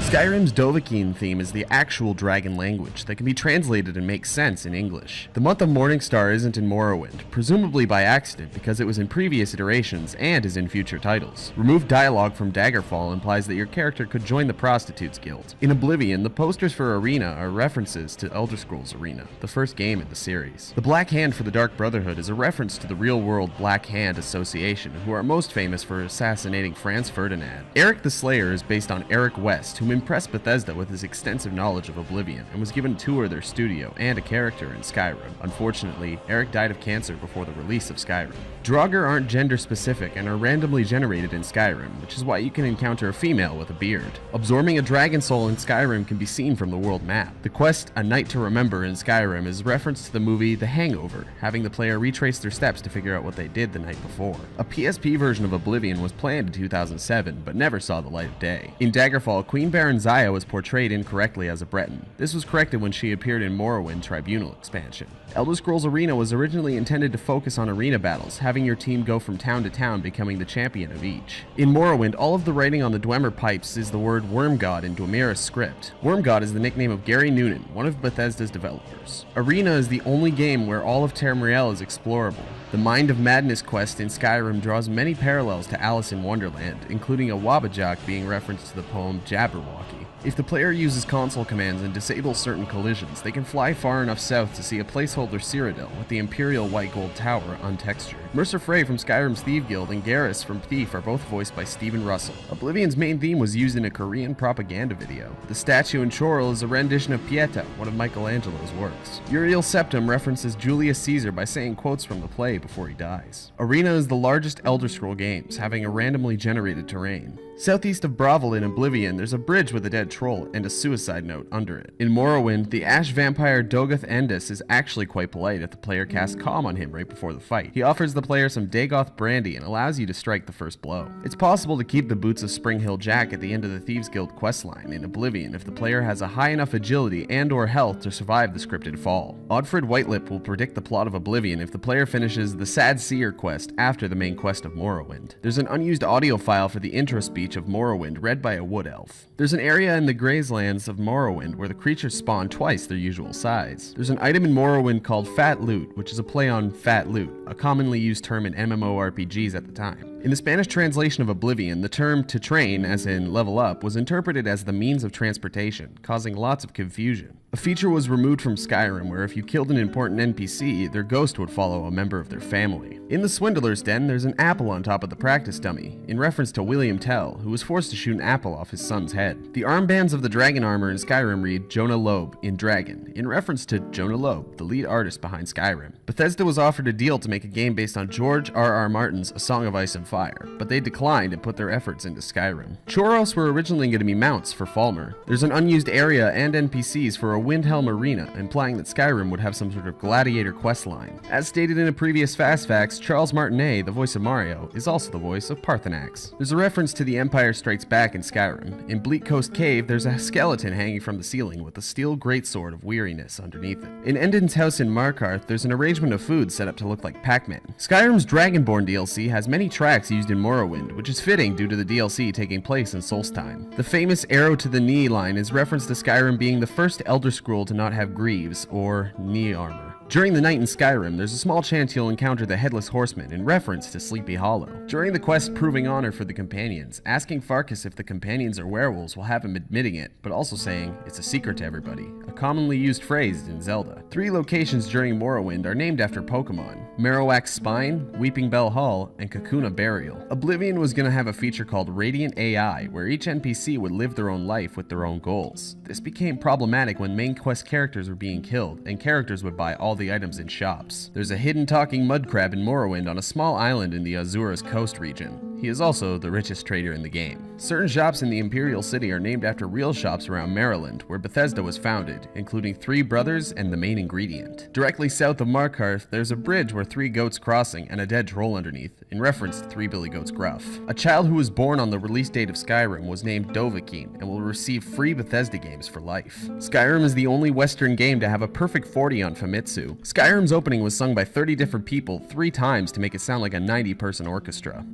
Skyrim's Dovahkiin theme is the actual dragon language that can be translated and make sense in English. The month of Morningstar isn't in Morrowind, presumably by accident because it was in previous iterations and is in future titles. Removed dialogue from Daggerfall implies that your character could join the Prostitutes Guild. In Oblivion, the posters for Arena are references to Elder Scrolls Arena, the first game in the series. The Black Hand for the Dark Brotherhood is a reference to the real-world Black Hand Association, who are most famous for assassinating Franz Ferdinand. Eric the Slayer is based on Eric West, who impressed Bethesda with his extensive knowledge of Oblivion and was given a tour of their studio and a character in Skyrim. Unfortunately, Eric died of cancer before the release of Skyrim. Draugr aren't gender specific and are randomly generated in Skyrim, which is why you can encounter a female with a beard. Absorbing a dragon soul in Skyrim can be seen from the world map. The quest A Night to Remember in Skyrim is a reference to the movie The Hangover, having the player retrace their steps to figure out what they did the night before. A PSP version of Oblivion was planned in 2007, but never saw the light of day. In Daggerfall, Queen Baron Zaya was portrayed incorrectly as a Breton. This was corrected when she appeared in Morrowind Tribunal expansion. Elder Scrolls Arena was originally intended to focus on arena battles, having your team go from town to town, becoming the champion of each. In Morrowind, all of the writing on the Dwemer pipes is the word Wormgod in Dwemera's script. Wormgod is the nickname of Gary Noonan, one of Bethesda's developers. Arena is the only game where all of Tamriel is explorable. The Mind of Madness quest in Skyrim draws many parallels to Alice in Wonderland, including a Wabbajock being referenced to the poem Jabberwocky. If the player uses console commands and disables certain collisions, they can fly far enough south to see a placeholder Cyrodiil with the Imperial White Gold Tower untextured. Mercer Frey from Skyrim's Thief Guild and Garrus from Thief are both voiced by Stephen Russell. Oblivion's main theme was used in a Korean propaganda video. The statue in Chorrol is a rendition of Pieta, one of Michelangelo's works. Uriel Septim references Julius Caesar by saying quotes from the play before he dies. Arena is the largest Elder Scroll games, having a randomly generated terrain. Southeast of Bravel in Oblivion, there's a bridge with a dead troll and a suicide note under it. In Morrowind, the Ash vampire Dogoth Endis is actually quite polite if the player casts Calm on him right before the fight. He offers the player some Dagoth brandy and allows you to strike the first blow. It's possible to keep the Boots of Springhill Jack at the end of the Thieves Guild questline in Oblivion if the player has a high enough agility and or health to survive the scripted fall. Oddfred Whitelip will predict the plot of Oblivion if the player finishes the Sad Seer quest after the main quest of Morrowind. There's an unused audio file for the intro speech of Morrowind read by a wood elf. There's an area in the Grazelands of Morrowind where the creatures spawn twice their usual size. There's an item in Morrowind called Fat Loot, which is a play on Fat Loot, a commonly used term in MMORPGs at the time. In the Spanish translation of Oblivion, the term to train, as in level up, was interpreted as the means of transportation, causing lots of confusion. A feature was removed from Skyrim where if you killed an important NPC, their ghost would follow a member of their family. In the Swindler's Den, there's an apple on top of the practice dummy, in reference to William Tell, who was forced to shoot an apple off his son's head. The armbands of the dragon armor in Skyrim read Jonah Loeb in Dragon, in reference to Jonah Loeb, the lead artist behind Skyrim. Bethesda was offered a deal to make a game based on George R.R. Martin's A Song of Ice and Fire, but they declined and put their efforts into Skyrim. Choros were originally going to be mounts for Falmer. There's an unused area and NPCs for a Windhelm arena, implying that Skyrim would have some sort of gladiator questline. As stated in a previous Fast Facts, Charles Martinet, the voice of Mario, is also the voice of Parthenax. There's a reference to The Empire Strikes Back in Skyrim. In Bleak Coast Cave, there's a skeleton hanging from the ceiling with a steel greatsword of weariness underneath it. In Endon's house in Markarth, there's an arrangement of food set up to look like Pac-Man. Skyrim's Dragonborn DLC has many tracks used in Morrowind, which is fitting due to the DLC taking place in Solstheim. The famous Arrow to the Knee line is reference to Skyrim being the first Elder Scroll to not have greaves, or knee armor. During the night in Skyrim, there's a small chance you'll encounter the Headless Horseman in reference to Sleepy Hollow. During the quest Proving Honor for the Companions, asking Farkas if the Companions are werewolves will have him admitting it, but also saying, it's a secret to everybody, a commonly used phrase in Zelda. 3 locations during Morrowind are named after Pokemon: Marowak's Spine, Weeping Bell Hall, and Kakuna Burial. Oblivion was going to have a feature called Radiant AI, where each NPC would live their own life with their own goals. This became problematic when main quest characters were being killed, and characters would buy all the items in shops. There's a hidden talking mud crab in Morrowind on a small island in the Azura's coast region. He is also the richest trader in the game. Certain shops in the Imperial City are named after real shops around Maryland, where Bethesda was founded, including Three Brothers and The Main Ingredient. Directly south of Markarth, there's a bridge where 3 goats crossing and a dead troll underneath, in reference to Three Billy Goats Gruff. A child who was born on the release date of Skyrim was named Dovahkiin and will receive free Bethesda games for life. Skyrim is the only Western game to have a perfect 40 on Famitsu. Skyrim's opening was sung by 30 different people 3 times to make it sound like a 90-person orchestra.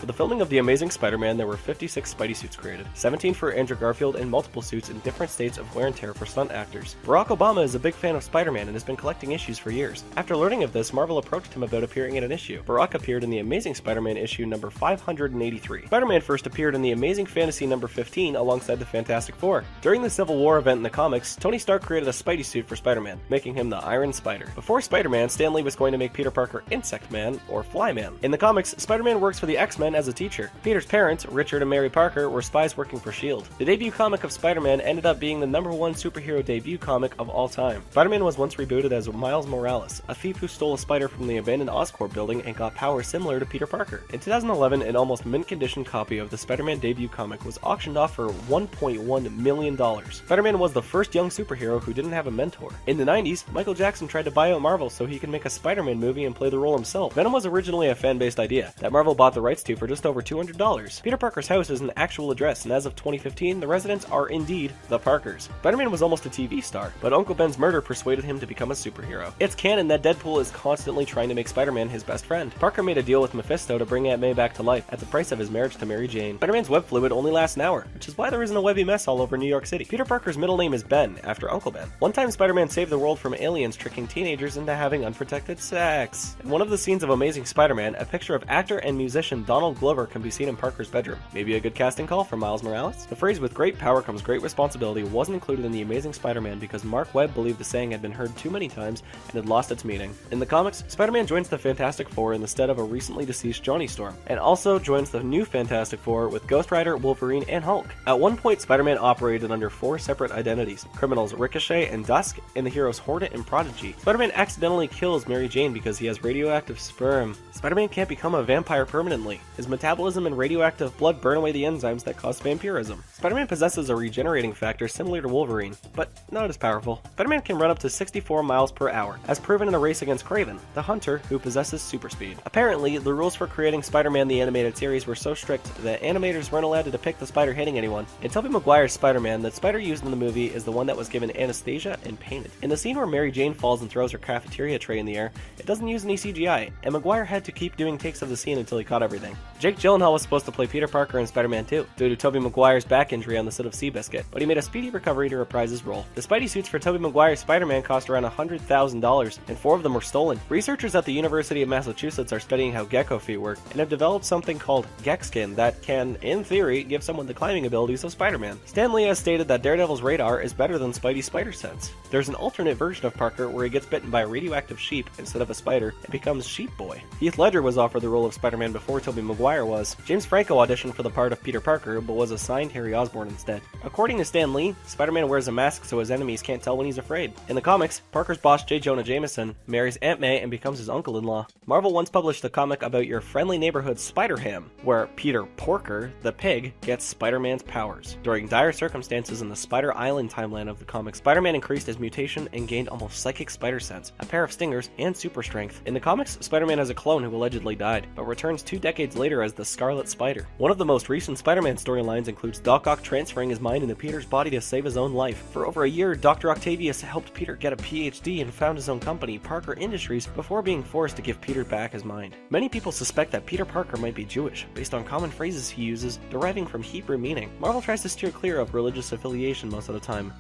For the filming of The Amazing Spider-Man, there were 56 Spidey suits created, 17 for Andrew Garfield, and multiple suits in different states of wear and tear for stunt actors. Barack Obama is a big fan of Spider-Man and has been collecting issues for years. After learning of this, Marvel approached him about appearing in an issue. Barack appeared in The Amazing Spider-Man issue number 583. Spider-Man first appeared in The Amazing Fantasy number 15 alongside the Fantastic Four. During the Civil War event in the comics, Tony Stark created a Spidey suit for Spider-Man, making him the Iron Spider. Before Spider-Man, Stan Lee was going to make Peter Parker Insect Man or Fly Man. In the comics, Spider-Man works for the X-Men as a teacher. Peter's parents, Richard and Mary Parker, were spies working for S.H.I.E.L.D. The debut comic of Spider-Man ended up being the #1 superhero debut comic of all time. Spider-Man was once rebooted as Miles Morales, a thief who stole a spider from the abandoned Oscorp building and got powers similar to Peter Parker. In 2011, an almost mint-condition copy of the Spider-Man debut comic was auctioned off for $1.1 million. Spider-Man was the first young superhero who didn't have a mentor. In the 90s, Michael Jackson tried to buy out Marvel so he could make a Spider-Man movie and play the role himself. Venom was originally a fan-based idea that Marvel bought the rights to for just over $200. Peter Parker's house is an actual address, and as of 2015, the residents are indeed the Parkers. Spider-Man was almost a TV star, but Uncle Ben's murder persuaded him to become a superhero. It's canon that Deadpool is constantly trying to make Spider-Man his best friend. Parker made a deal with Mephisto to bring Aunt May back to life at the price of his marriage to Mary Jane. Spider-Man's web fluid only lasts an hour, which is why there isn't a webby mess all over New York City. Peter Parker's middle name is Ben, after Uncle Ben. One time Spider-Man saved the world from aliens tricking teenagers into having unprotected sex. In one of the scenes of Amazing Spider-Man, a picture of actor and musician Donald Glover can be seen in Parker's bedroom. Maybe a good casting call for Miles Morales? The phrase "with great power comes great responsibility" wasn't included in The Amazing Spider-Man because Mark Webb believed the saying had been heard too many times and had lost its meaning. In the comics, Spider-Man joins the Fantastic Four in the stead of a recently deceased Johnny Storm, and also joins the new Fantastic Four with Ghost Rider, Wolverine, and Hulk. At one point, Spider-Man operated under 4 separate identities: criminals Ricochet and Dusk, and the heroes Hornet and Prodigy. Spider-Man accidentally kills Mary Jane because he has radioactive sperm. Spider-Man can't become a vampire permanently. His metabolism and radioactive blood burn away the enzymes that cause vampirism. Spider-Man possesses a regenerating factor similar to Wolverine, but not as powerful. Spider-Man can run up to 64 miles per hour, as proven in a race against Kraven, the hunter who possesses super speed. Apparently, the rules for creating Spider-Man the animated series were so strict that animators weren't allowed to depict the spider hitting anyone. In Tobey Maguire's Spider-Man, the spider used in the movie is the one that was given anesthesia and painted. In the scene where Mary Jane falls and throws her cafeteria tray in the air, it doesn't use any CGI, and Maguire had to keep doing takes of the scene until he caught everything. Jake Gyllenhaal was supposed to play Peter Parker in Spider-Man 2, due to Tobey Maguire's back injury on the set of Seabiscuit, but he made a speedy recovery to reprise his role. The Spidey suits for Tobey Maguire's Spider-Man cost around $100,000, and 4 of them were stolen. Researchers at the University of Massachusetts are studying how gecko feet work, and have developed something called Gexskin that can, in theory, give someone the climbing abilities of Spider-Man. Stan Lee has stated that Daredevil's radar is better than Spidey's spider sense. There's an alternate version of Parker where he gets bitten by a radioactive sheep instead of a spider and becomes Sheep Boy. Heath Ledger was offered the role of Spider-Man before Tobey Maguire was. James Franco auditioned for the part of Peter Parker, but was assigned Harry Osborn instead. According to Stan Lee, Spider-Man wears a mask so his enemies can't tell when he's afraid. In the comics, Parker's boss J. Jonah Jameson marries Aunt May and becomes his uncle-in-law. Marvel once published a comic about your friendly neighborhood Spider-Ham, where Peter Porker, the pig, gets Spider-Man's powers. During dire circumstances in the Spider Island timeline of the comics, Spider-Man increased his mutation and gained almost psychic spider sense, a pair of stingers, and super strength. In the comics, Spider-Man has a clone who allegedly died, but returns 2 decades later as the Scarlet Spider. One of the most recent Spider-Man storylines includes Doc Ock transferring his mind into Peter's body to save his own life. For over a year, Dr. Octavius helped Peter get a PhD and found his own company, Parker Industries, before being forced to give Peter back his mind. Many people suspect that Peter Parker might be Jewish, based on common phrases he uses deriving from Hebrew meaning. Marvel tries to steer clear of religious affiliation most of the time.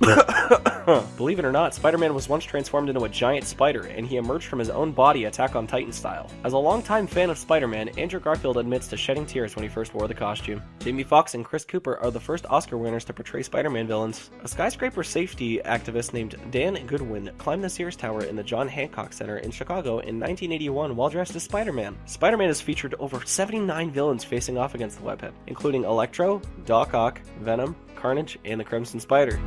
Believe it or not, Spider-Man was once transformed into a giant spider, and he emerged from his own body Attack on Titan style. As a longtime fan of Spider-Man, Andrew Garfield admits to shedding tears when he first wore the costume. Jamie Foxx and Chris Cooper are the first Oscar winners to portray Spider-Man villains. A skyscraper safety activist named Dan Goodwin climbed the Sears Tower in the John Hancock Center in Chicago in 1981 while dressed as Spider-Man. Spider-Man has featured over 79 villains facing off against the webhead, including Electro, Doc Ock, Venom, Carnage, and the Crimson Spider.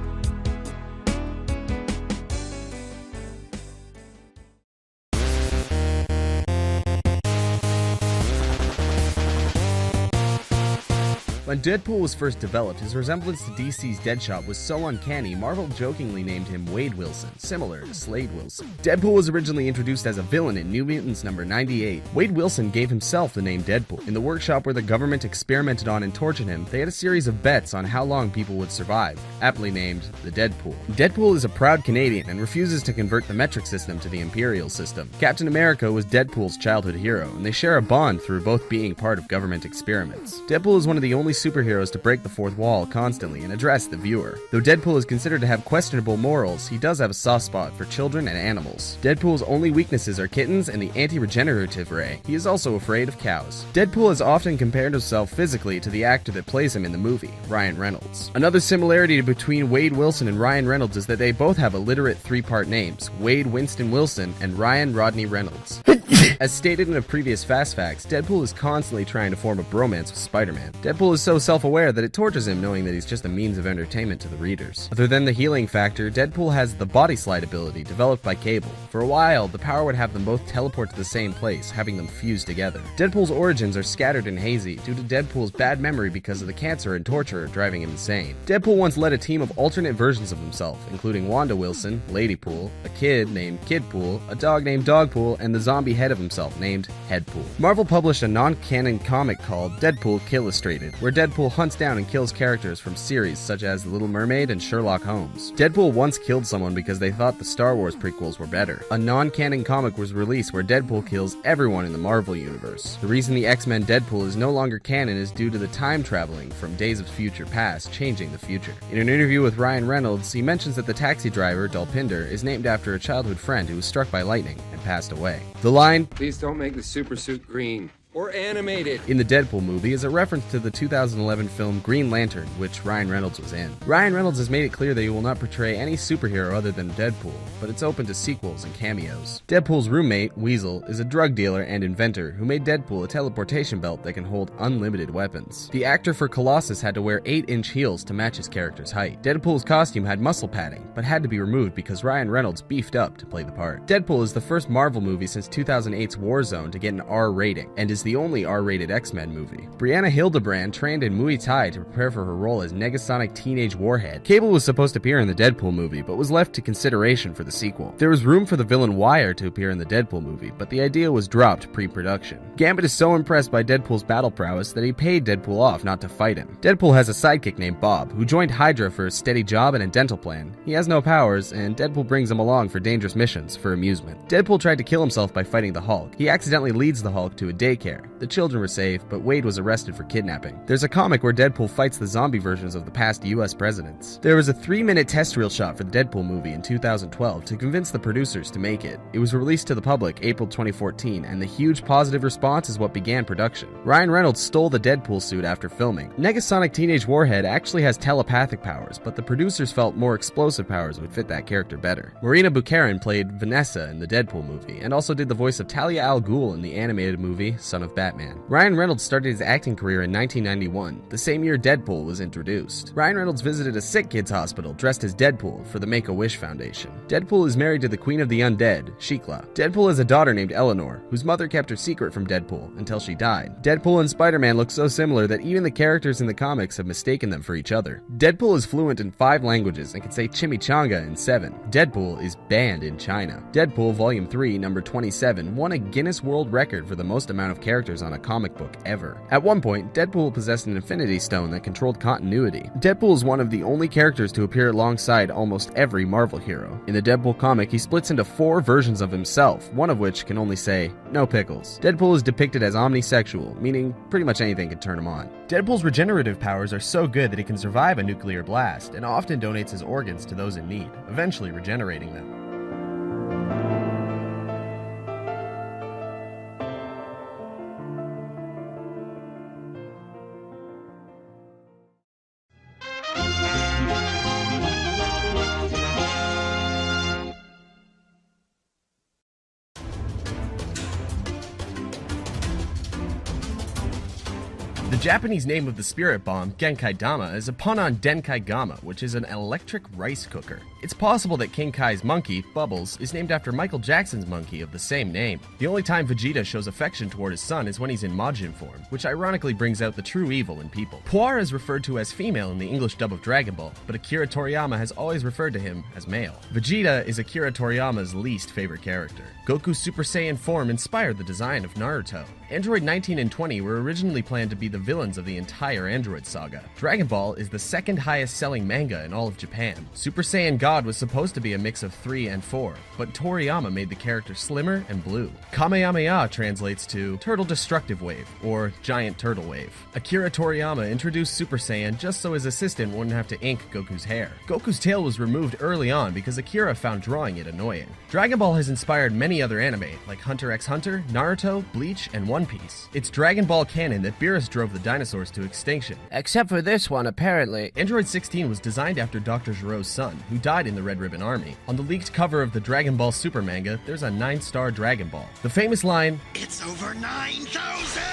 When Deadpool was first developed, his resemblance to DC's Deadshot was so uncanny, Marvel jokingly named him Wade Wilson, similar to Slade Wilson. Deadpool was originally introduced as a villain in New Mutants number 98. Wade Wilson gave himself the name Deadpool. In the workshop where the government experimented on and tortured him, they had a series of bets on how long people would survive, aptly named the Deadpool. Deadpool is a proud Canadian and refuses to convert the metric system to the Imperial system. Captain America was Deadpool's childhood hero, and they share a bond through both being part of government experiments. Deadpool is one of the only superheroes to break the fourth wall constantly and address the viewer. Though Deadpool is considered to have questionable morals, he does have a soft spot for children and animals. Deadpool's only weaknesses are kittens and the anti-regenerative ray. He is also afraid of cows. Deadpool has often compared himself physically to the actor that plays him in the movie, Ryan Reynolds. Another similarity between Wade Wilson and Ryan Reynolds is that they both have alliterate three-part names, Wade Winston Wilson and Ryan Rodney Reynolds. As stated in a previous Fast Facts, Deadpool is constantly trying to form a bromance with Spider-Man. Deadpool is so self-aware that it tortures him knowing that he's just a means of entertainment to the readers. Other than the healing factor, Deadpool has the body slide ability developed by Cable. For a while, the power would have them both teleport to the same place, having them fuse together. Deadpool's origins are scattered and hazy due to Deadpool's bad memory because of the cancer and torture driving him insane. Deadpool once led a team of alternate versions of himself, including Wanda Wilson, Ladypool, a kid named Kidpool, a dog named Dogpool, and the zombie head of himself named Headpool. Marvel published a non-canon comic called Deadpool Illustrated, where Deadpool hunts down and kills characters from series such as The Little Mermaid and Sherlock Holmes. Deadpool once killed someone because they thought the Star Wars prequels were better. A non-canon comic was released where Deadpool kills everyone in the Marvel universe. The reason the X-Men Deadpool is no longer canon is due to the time traveling from Days of Future Past changing the future. In an interview with Ryan Reynolds, he mentions that the taxi driver, Dolpinder, is named after a childhood friend who was struck by lightning and passed away. The line, "Please don't make the super suit green or animated," in the Deadpool movie is a reference to the 2011 film Green Lantern, which Ryan Reynolds was in. Ryan Reynolds has made it clear that he will not portray any superhero other than Deadpool, but it's open to sequels and cameos. Deadpool's roommate, Weasel, is a drug dealer and inventor who made Deadpool a teleportation belt that can hold unlimited weapons. The actor for Colossus had to wear 8-inch heels to match his character's height. Deadpool's costume had muscle padding, but had to be removed because Ryan Reynolds beefed up to play the part. Deadpool is the first Marvel movie since 2008's Warzone to get an R rating, and is the only R-rated X-Men movie. Brianna Hildebrand trained in Muay Thai to prepare for her role as Negasonic Teenage Warhead. Cable was supposed to appear in the Deadpool movie, but was left to consideration for the sequel. There was room for the villain Wire to appear in the Deadpool movie, but the idea was dropped pre-production. Gambit is so impressed by Deadpool's battle prowess that he paid Deadpool off not to fight him. Deadpool has a sidekick named Bob, who joined Hydra for a steady job and a dental plan. He has no powers, and Deadpool brings him along for dangerous missions for amusement. Deadpool tried to kill himself by fighting the Hulk. He accidentally leads the Hulk to a daycare. The children were safe, but Wade was arrested for kidnapping. There's a comic where Deadpool fights the zombie versions of the past US presidents. There was a 3-minute test reel shot for the Deadpool movie in 2012 to convince the producers to make it. It was released to the public April 2014, and the huge positive response is what began production. Ryan Reynolds stole the Deadpool suit after filming. Negasonic Teenage Warhead actually has telepathic powers, but the producers felt more explosive powers would fit that character better. Marina Bukarin played Vanessa in the Deadpool movie, and also did the voice of Talia al Ghul in the animated movie Son of Batman. Ryan Reynolds started his acting career in 1991, the same year Deadpool was introduced. Ryan Reynolds visited a sick kids hospital dressed as Deadpool for the Make-A-Wish Foundation. Deadpool is married to the Queen of the Undead, Shikla. Deadpool has a daughter named Eleanor, whose mother kept her secret from Deadpool until she died. Deadpool and Spider-Man look so similar that even the characters in the comics have mistaken them for each other. Deadpool is fluent in 5 languages and can say chimichanga in 7. Deadpool is banned in China. Deadpool Volume 3, number 27, won a Guinness World Record for the most amount of characters on a comic book ever. At one point, Deadpool possessed an Infinity Stone that controlled continuity. Deadpool is one of the only characters to appear alongside almost every Marvel hero. In the Deadpool comic, he splits into 4 versions of himself, one of which can only say, "No pickles." Deadpool is depicted as omnisexual, meaning pretty much anything can turn him on. Deadpool's regenerative powers are so good that he can survive a nuclear blast, and often donates his organs to those in need, eventually regenerating them. The Japanese name of the spirit bomb, Genkai Dama, is a pun on Denkai Gama, which is an electric rice cooker. It's possible that King Kai's monkey, Bubbles, is named after Michael Jackson's monkey of the same name. The only time Vegeta shows affection toward his son is when he's in Majin form, which ironically brings out the true evil in people. Puar is referred to as female in the English dub of Dragon Ball, but Akira Toriyama has always referred to him as male. Vegeta is Akira Toriyama's least favorite character. Goku's Super Saiyan form inspired the design of Naruto. Android 19 and 20 were originally planned to be the villains of the entire Android saga. Dragon Ball is the second highest selling manga in all of Japan. Super Saiyan God was supposed to be a mix of 3 and 4, but Toriyama made the character slimmer and blue. Kamehameha translates to Turtle Destructive Wave, or Giant Turtle Wave. Akira Toriyama introduced Super Saiyan just so his assistant wouldn't have to ink Goku's hair. Goku's tail was removed early on because Akira found drawing it annoying. Dragon Ball has inspired many other anime, like Hunter x Hunter, Naruto, Bleach, and One Piece. It's Dragon Ball canon that Beerus drove the dinosaurs to extinction. Except for this one, apparently. Android 16 was designed after Dr. Gero's son, who died in the Red Ribbon Army. On the leaked cover of the Dragon Ball Super manga, there's a 9-star Dragon Ball. The famous line, "It's over 9,000!"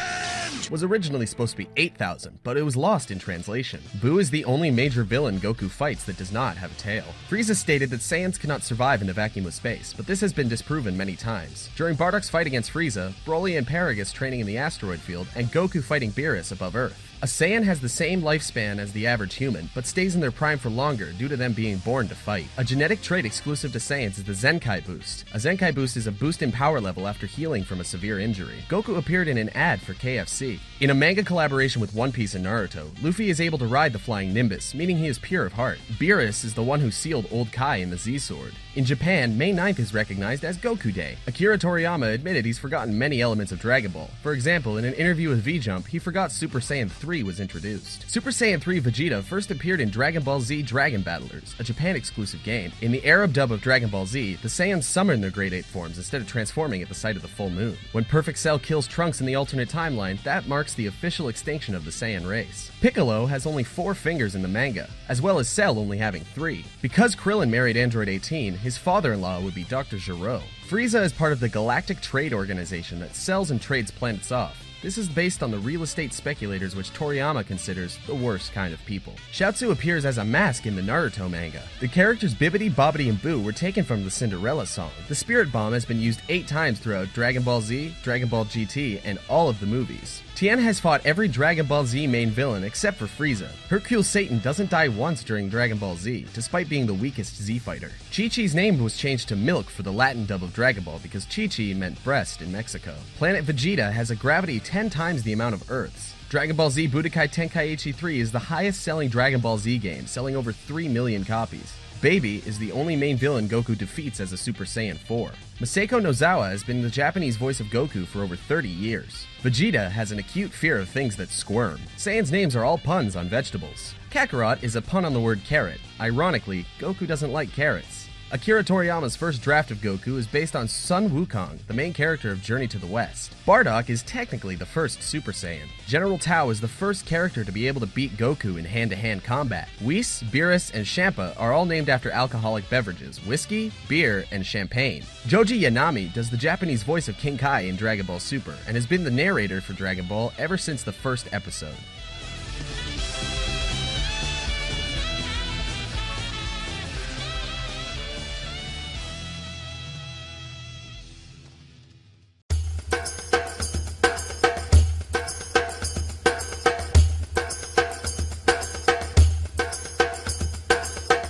was originally supposed to be 8,000, but it was lost in translation. Buu is the only major villain Goku fights that does not have a tail. Frieza stated that Saiyans cannot survive in the vacuum of space, but this has been disproven many times. During Bardock's fight against Frieza, Broly and Paragus training in the asteroid field, and Goku fighting Beerus above Earth. A Saiyan has the same lifespan as the average human, but stays in their prime for longer due to them being born to fight. A genetic trait exclusive to Saiyans is the Zenkai Boost. A Zenkai Boost is a boost in power level after healing from a severe injury. Goku appeared in an ad for KFC. In a manga collaboration with One Piece and Naruto, Luffy is able to ride the flying Nimbus, meaning he is pure of heart. Beerus is the one who sealed Old Kai in the Z-Sword. In Japan, May 9th is recognized as Goku Day. Akira Toriyama admitted he's forgotten many elements of Dragon Ball. For example, in an interview with V-Jump, he forgot Super Saiyan 3 was introduced. Super Saiyan 3 Vegeta first appeared in Dragon Ball Z Dragon Battlers, a Japan-exclusive game. In the Arab dub of Dragon Ball Z, the Saiyans summon their Grade 8 forms instead of transforming at the sight of the full moon. When Perfect Cell kills Trunks in the alternate timeline, that marks the official extinction of the Saiyan race. Piccolo has only 4 fingers in the manga, as well as Cell only having 3. Because Krillin married Android 18, his father-in-law would be Dr. Gero. Frieza is part of the Galactic Trade Organization that sells and trades planets off. This is based on the real estate speculators which Toriyama considers the worst kind of people. Shiatsu appears as a mask in the Naruto manga. The characters Bibbidi, Bobbidi, and Boo were taken from the Cinderella song. The Spirit Bomb has been used 8 times throughout Dragon Ball Z, Dragon Ball GT, and all of the movies. Tien has fought every Dragon Ball Z main villain except for Frieza. Hercule Satan doesn't die once during Dragon Ball Z, despite being the weakest Z fighter. Chi-Chi's name was changed to Milk for the Latin dub of Dragon Ball because Chi-Chi meant breast in Mexico. Planet Vegeta has a gravity 10 times the amount of Earth's. Dragon Ball Z Budokai Tenkaichi 3 is the highest selling Dragon Ball Z game, selling over 3 million copies. Baby is the only main villain Goku defeats as a Super Saiyan 4. Masako Nozawa has been the Japanese voice of Goku for over 30 years. Vegeta has an acute fear of things that squirm. Saiyans' names are all puns on vegetables. Kakarot is a pun on the word carrot. Ironically, Goku doesn't like carrots. Akira Toriyama's first draft of Goku is based on Sun Wukong, the main character of Journey to the West. Bardock is technically the first Super Saiyan. General Tao is the first character to be able to beat Goku in hand-to-hand combat. Whis, Beerus, and Champa are all named after alcoholic beverages, whiskey, beer, and champagne. Joji Yanami does the Japanese voice of King Kai in Dragon Ball Super, and has been the narrator for Dragon Ball ever since the first episode.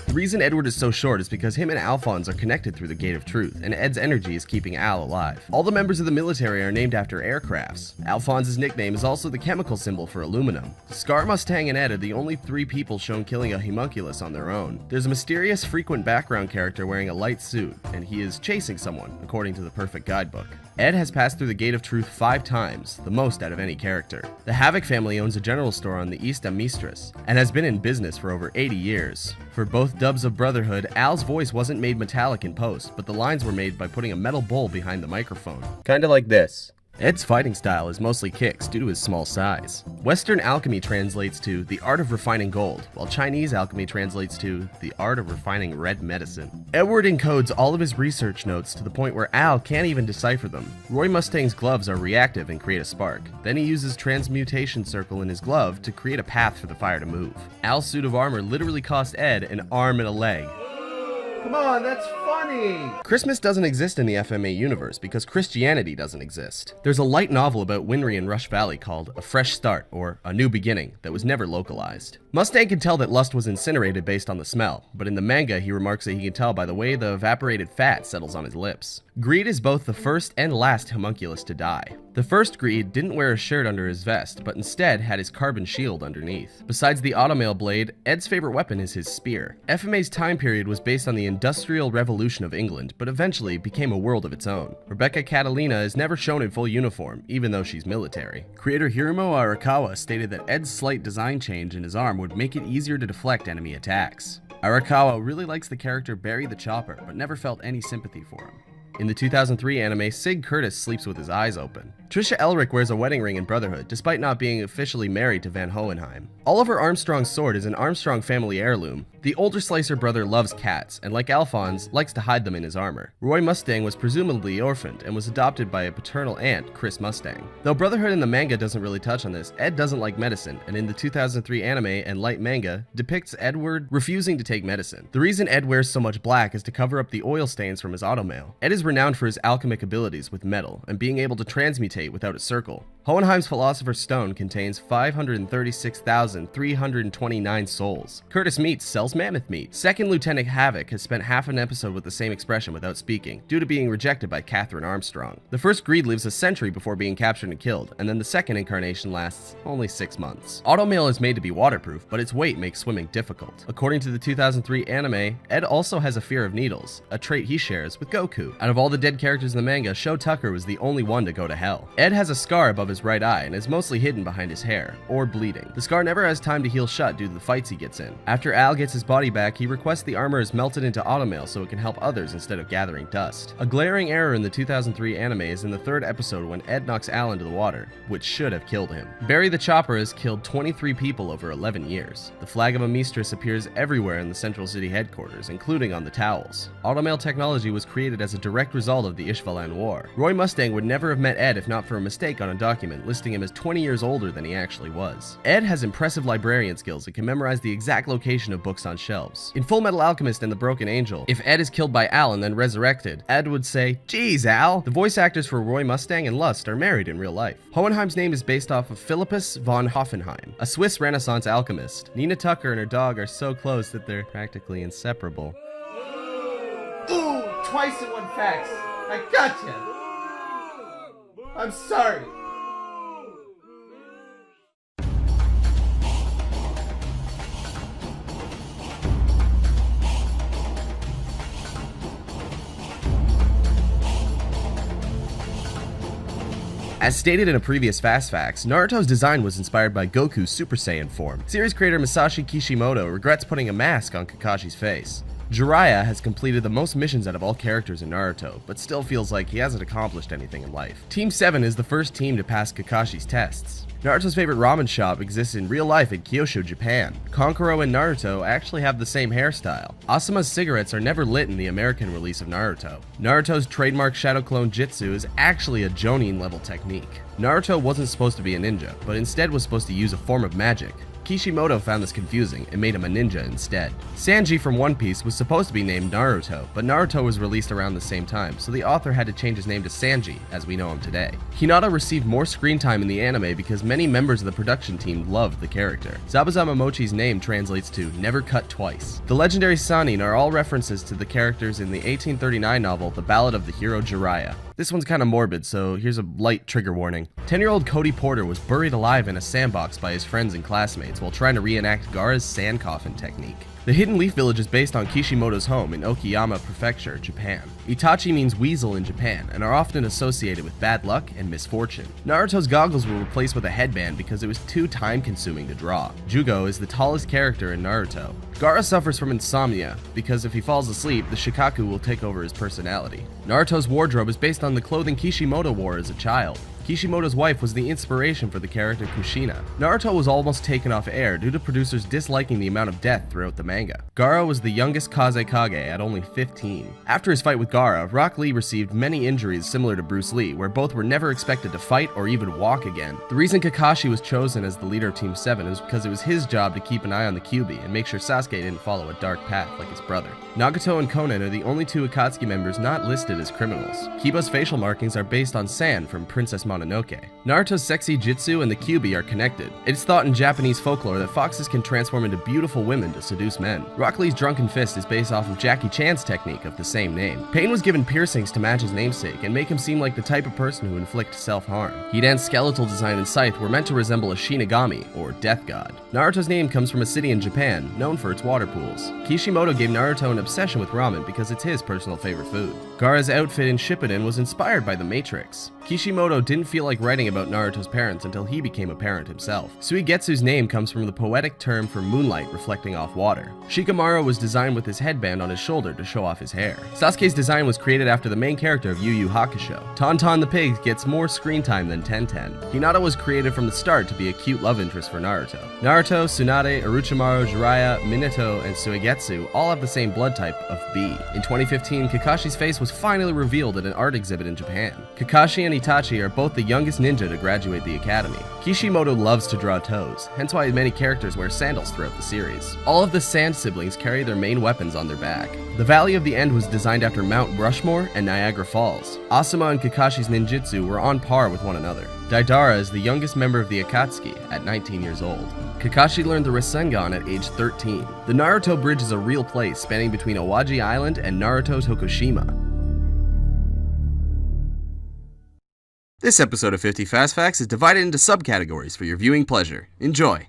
The reason Edward is so short is because him and Alphonse are connected through the Gate of Truth, and Ed's energy is keeping Al alive. All the members of the military are named after aircrafts. Alphonse's nickname is also the chemical symbol for aluminum. Scar, Mustang, and Ed are the only 3 people shown killing a homunculus on their own. There's a mysterious frequent background character wearing a light suit, and he is chasing someone, according to the Perfect Guidebook. Ed has passed through the Gate of Truth 5 times, the most out of any character. The Havoc family owns a general store on the East Amistris, and has been in business for over 80 years. For both dubs of Brotherhood, Al's voice wasn't made metallic in post, but the lines were made by putting a metal bowl behind the microphone. Kinda like this. Ed's fighting style is mostly kicks due to his small size. Western alchemy translates to the art of refining gold, while Chinese alchemy translates to the art of refining red medicine. Edward encodes all of his research notes to the point where Al can't even decipher them. Roy Mustang's gloves are reactive and create a spark. Then he uses transmutation circle in his glove to create a path for the fire to move. Al's suit of armor literally cost Ed an arm and a leg. Come on, that's funny! Christmas doesn't exist in the FMA universe because Christianity doesn't exist. There's a light novel about Winry and Rush Valley called A Fresh Start, or A New Beginning, that was never localized. Mustang can tell that Lust was incinerated based on the smell, but in the manga he remarks that he can tell by the way the evaporated fat settles on his lips. Greed is both the first and last homunculus to die. The first Greed didn't wear a shirt under his vest, but instead had his carbon shield underneath. Besides the automail blade, Ed's favorite weapon is his spear. FMA's time period was based on the Industrial Revolution of England, but eventually became a world of its own. Rebecca Catalina is never shown in full uniform, even though she's military. Creator Hiromo Arakawa stated that Ed's slight design change in his arm would make it easier to deflect enemy attacks. Arakawa really likes the character Barry the Chopper, but never felt any sympathy for him. In the 2003 anime, Sig Curtis sleeps with his eyes open. Trisha Elric wears a wedding ring in Brotherhood, despite not being officially married to Van Hohenheim. Oliver Armstrong's sword is an Armstrong family heirloom. The older Slicer brother loves cats, and like Alphonse, likes to hide them in his armor. Roy Mustang was presumably orphaned, and was adopted by a paternal aunt, Chris Mustang. Though Brotherhood in the manga doesn't really touch on this, Ed doesn't like medicine, and in the 2003 anime and light manga, depicts Edward refusing to take medicine. The reason Ed wears so much black is to cover up the oil stains from his automail. Ed is renowned for his alchemic abilities with metal, and being able to transmutate without a circle. Hohenheim's Philosopher's Stone contains 536,329 souls. Curtis Meats sells mammoth meat. Second Lieutenant Havoc has spent half an episode with the same expression without speaking, due to being rejected by Catherine Armstrong. The first Greed lives a century before being captured and killed, and then the second incarnation lasts only 6 months. Automail is made to be waterproof, but its weight makes swimming difficult. According to the 2003 anime, Ed also has a fear of needles, a trait he shares with Goku. Out of all the dead characters in the manga, Sho Tucker was the only one to go to hell. Ed has a scar above his right eye and is mostly hidden behind his hair, or bleeding. The scar never has time to heal shut due to the fights he gets in. After Al gets his body back, he requests the armor is melted into automail so it can help others instead of gathering dust. A glaring error in the 2003 anime is in the third episode when Ed knocks Al into the water, which should have killed him. Barry the Chopper has killed 23 people over 11 years. The flag of Amistris appears everywhere in the Central City headquarters, including on the towels. Automail technology was created as a direct result of the Ishvalan War. Roy Mustang would never have met Ed if not for a mistake on a document listing him as 20 years older than he actually was. Ed has impressive librarian skills and can memorize the exact location of books on shelves. In Full Metal Alchemist and the Broken Angel, if Ed is killed by Al and then resurrected, Ed would say, "Geez, Al!" The voice actors for Roy Mustang and Lust are married in real life. Hohenheim's name is based off of Philippus von Hoffenheim, a Swiss Renaissance alchemist. Nina Tucker and her dog are so close that they're practically inseparable. Ooh, twice in one fax. I gotcha. I'm sorry. As stated in a previous Fast Facts, Naruto's design was inspired by Goku's Super Saiyan form. Series creator Masashi Kishimoto regrets putting a mask on Kakashi's face. Jiraiya has completed the most missions out of all characters in Naruto, but still feels like he hasn't accomplished anything in life. Team 7 is the first team to pass Kakashi's tests. Naruto's favorite ramen shop exists in real life in Kyushu, Japan. Kankuro and Naruto actually have the same hairstyle. Asuma's cigarettes are never lit in the American release of Naruto. Naruto's trademark Shadow Clone Jutsu is actually a Jonin level technique. Naruto wasn't supposed to be a ninja, but instead was supposed to use a form of magic. Kishimoto found this confusing and made him a ninja instead. Sanji from One Piece was supposed to be named Naruto, but Naruto was released around the same time, so the author had to change his name to Sanji, as we know him today. Hinata received more screen time in the anime because many members of the production team loved the character. Zabuzama Mochi's name translates to never cut twice. The legendary Sannin are all references to the characters in the 1839 novel The Ballad of the Hero Jiraiya. This one's kinda morbid, so here's a light trigger warning. 10-year-old Cody Porter was buried alive in a sandbox by his friends and classmates while trying to reenact Gaara's sand coffin technique. The Hidden Leaf Village is based on Kishimoto's home in Okayama Prefecture, Japan. Itachi means weasel in Japan and are often associated with bad luck and misfortune. Naruto's goggles were replaced with a headband because it was too time-consuming to draw. Jugo is the tallest character in Naruto. Gaara suffers from insomnia because if he falls asleep, the Shikaku will take over his personality. Naruto's wardrobe is based on the clothing Kishimoto wore as a child. Kishimoto's wife was the inspiration for the character Kushina. Naruto was almost taken off air due to producers disliking the amount of death throughout the manga. Gaara was the youngest Kazekage at only 15. After his fight with Gaara, Rock Lee received many injuries similar to Bruce Lee, where both were never expected to fight or even walk again. The reason Kakashi was chosen as the leader of Team 7 is because it was his job to keep an eye on the Kyuubi and make sure Sasuke didn't follow a dark path like his brother. Nagato and Konan are the only two Akatsuki members not listed as criminals. Kiba's facial markings are based on sand from Princess Mononoke. Naruto's sexy jutsu and the Kyuubi are connected. It's thought in Japanese folklore that foxes can transform into beautiful women to seduce men. Rock Lee's drunken fist is based off of Jackie Chan's technique of the same name. Pain was given piercings to match his namesake and make him seem like the type of person who inflicts self-harm. Hidan's skeletal design and scythe were meant to resemble a Shinigami, or death god. Naruto's name comes from a city in Japan, known for its water pools. Kishimoto gave Naruto an obsession with ramen because it's his personal favorite food. Gaara's outfit in Shippuden was inspired by the Matrix. Kishimoto didn't feel like writing about Naruto's parents until he became a parent himself. Suigetsu's name comes from the poetic term for moonlight reflecting off water. Shikamaru was designed with his headband on his shoulder to show off his hair. Sasuke's design was created after the main character of Yu Yu Hakusho. Tauntaun the pig gets more screen time than Tenten. Hinata was created from the start to be a cute love interest for Naruto. Naruto, Tsunade, Orochimaru, Jiraiya, Minato, and Suigetsu all have the same blood type of B. In 2015, Kakashi's face was finally revealed at an art exhibit in Japan. Kakashi and Itachi are both the youngest ninja to graduate the academy. Kishimoto loves to draw toes, hence why many characters wear sandals throughout the series. All of the Sand siblings carry their main weapons on their back. The Valley of the End was designed after Mount Rushmore and Niagara Falls. Asuma and Kakashi's ninjutsu were on par with one another. Deidara is the youngest member of the Akatsuki at 19 years old. Kakashi learned the Rasengan at age 13. The Naruto Bridge is a real place spanning between Awaji Island and Naruto Tokushima. This episode of 50 Fast Facts is divided into subcategories for your viewing pleasure. Enjoy!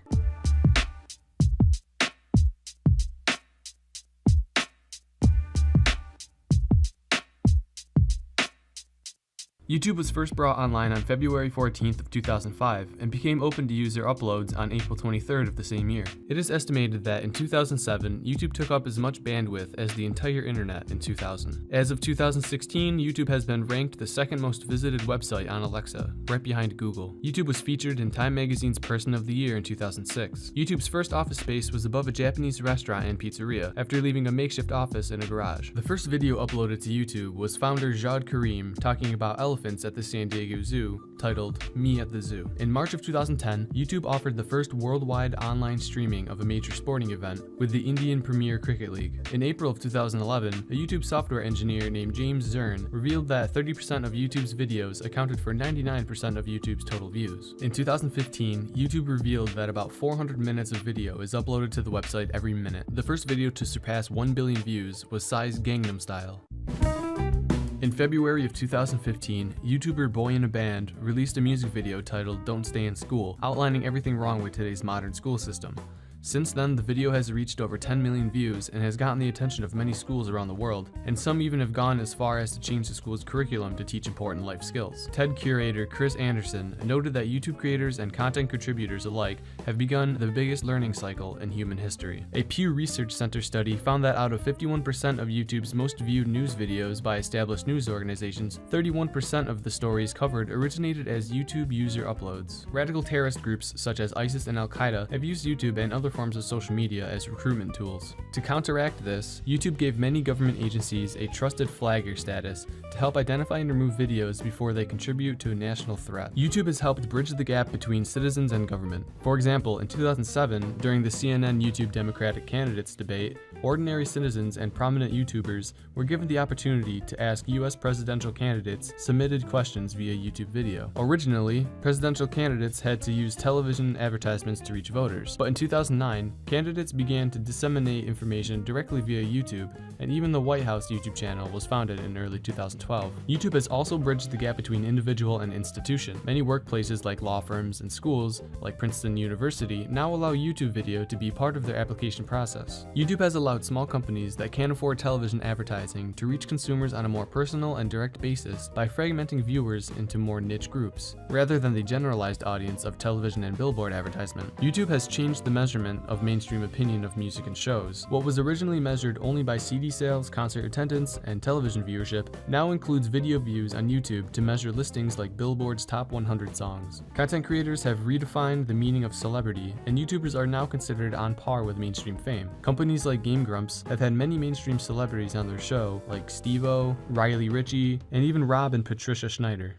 YouTube was first brought online on February 14th of 2005 and became open to user uploads on April 23rd of the same year. It is estimated that in 2007, YouTube took up as much bandwidth as the entire internet in 2000. As of 2016, YouTube has been ranked the second most visited website on Alexa, right behind Google. YouTube was featured in Time Magazine's Person of the Year in 2006. YouTube's first office space was above a Japanese restaurant and pizzeria after leaving a makeshift office in a garage. The first video uploaded to YouTube was founder Jawed Karim talking about elephants at the San Diego Zoo, titled Me at the Zoo. In March of 2010, YouTube offered the first worldwide online streaming of a major sporting event with the Indian Premier Cricket League. In April of 2011, a YouTube software engineer named James Zern revealed that 30% of YouTube's videos accounted for 99% of YouTube's total views. In 2015, YouTube revealed that about 400 minutes of video is uploaded to the website every minute. The first video to surpass 1 billion views was Psy's Gangnam Style. In February of 2015, YouTuber Boy in a Band released a music video titled Don't Stay in School, outlining everything wrong with today's modern school system. Since then, the video has reached over 10 million views and has gotten the attention of many schools around the world, and some even have gone as far as to change the school's curriculum to teach important life skills. TED curator Chris Anderson noted that YouTube creators and content contributors alike have begun the biggest learning cycle in human history. A Pew Research Center study found that out of 51% of YouTube's most viewed news videos by established news organizations, 31% of the stories covered originated as YouTube user uploads. Radical terrorist groups such as ISIS and Al-Qaeda have used YouTube and other forms of social media as recruitment tools. To counteract this, YouTube gave many government agencies a trusted flagger status to help identify and remove videos before they contribute to a national threat. YouTube has helped bridge the gap between citizens and government. For example, in 2007, during the CNN YouTube Democratic candidates debate, ordinary citizens and prominent YouTubers were given the opportunity to ask US presidential candidates submitted questions via YouTube video. Originally, presidential candidates had to use television advertisements to reach voters, but in 2009, candidates began to disseminate information directly via YouTube, and even the White House YouTube channel was founded in early 2012. YouTube has also bridged the gap between individual and institution. Many workplaces like law firms and schools, like Princeton University, now allow YouTube video to be part of their application process. YouTube has allowed small companies that can't afford television advertising to reach consumers on a more personal and direct basis by fragmenting viewers into more niche groups, rather than the generalized audience of television and billboard advertisement. YouTube has changed the measurement measurement of mainstream opinion of music and shows. What was originally measured only by CD sales, concert attendance, and television viewership now includes video views on YouTube to measure listings like Billboard's top 100 songs. Content creators have redefined the meaning of celebrity, and YouTubers are now considered on par with mainstream fame. Companies like Game Grumps have had many mainstream celebrities on their show, like Steve-O, Riley Ritchie, and even Rob and Patricia Schneider.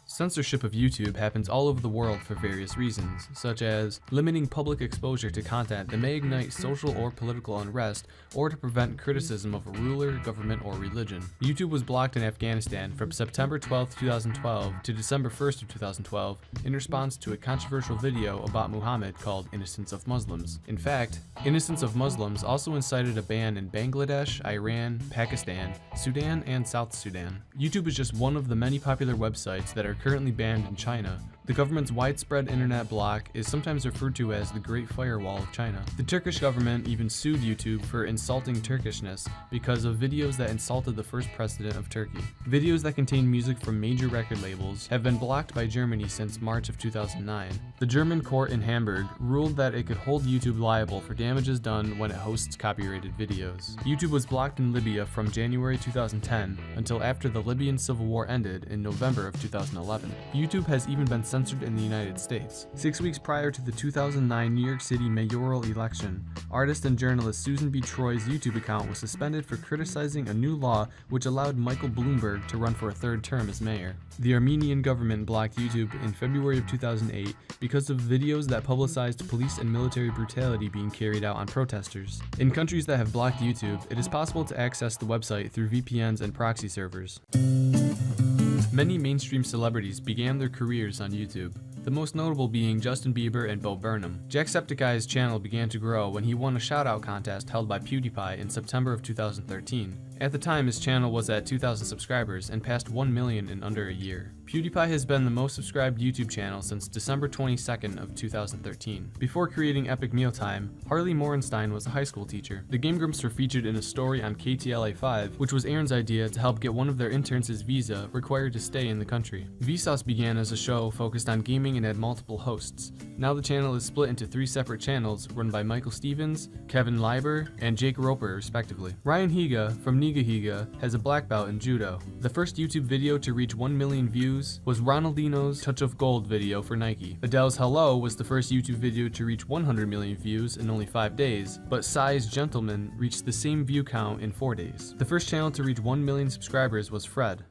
Censorship of YouTube happens all over the world for various reasons, such as limiting public exposure to content that may ignite social or political unrest, or to prevent criticism of a ruler, government, or religion. YouTube was blocked in Afghanistan from September 12, 2012 to December 1st of 2012 in response to a controversial video about Muhammad called Innocence of Muslims. In fact, Innocence of Muslims also incited a ban in Bangladesh, Iran, Pakistan, Sudan, and South Sudan. YouTube is just one of the many popular websites that are currently banned in China. The government's widespread internet block is sometimes referred to as the Great Firewall of China. The Turkish government even sued YouTube for insulting Turkishness because of videos that insulted the first president of Turkey. Videos that contain music from major record labels have been blocked by Germany since March of 2009. The German court in Hamburg ruled that it could hold YouTube liable for damages done when it hosts copyrighted videos. YouTube was blocked in Libya from January 2010 until after the Libyan civil war ended in November of 2011. YouTube has even been censored in the United States. 6 weeks prior to the 2009 New York City mayoral election, artist and journalist Susan B. Troy's YouTube account was suspended for criticizing a new law which allowed Michael Bloomberg to run for a third term as mayor. The Armenian government blocked YouTube in February of 2008 because of videos that publicized police and military brutality being carried out on protesters. In countries that have blocked YouTube, it is possible to access the website through VPNs and proxy servers. Many mainstream celebrities began their careers on YouTube, the most notable being Justin Bieber and Bo Burnham. Jacksepticeye's channel began to grow when he won a shoutout contest held by PewDiePie in September of 2013. At the time, his channel was at 2,000 subscribers and passed 1 million in under a year. PewDiePie has been the most subscribed YouTube channel since December 22nd of 2013. Before creating Epic Mealtime, Harley Morenstein was a high school teacher. The Game Grumps were featured in a story on KTLA5, which was Aaron's idea to help get one of their interns' visa required to stay in the country. Vsauce began as a show focused on gaming and had multiple hosts. Now the channel is split into 3 separate channels run by Michael Stevens, Kevin Leiber, and Jake Roper respectively. Ryan Higa from Niga Higa has a black belt in judo. The first YouTube video to reach 1 million views was Ronaldinho's Touch of Gold video for Nike. Adele's Hello was the first YouTube video to reach 100 million views in only 5 days, but Psy's Gentleman reached the same view count in 4 days. The first channel to reach 1 million subscribers was Fred.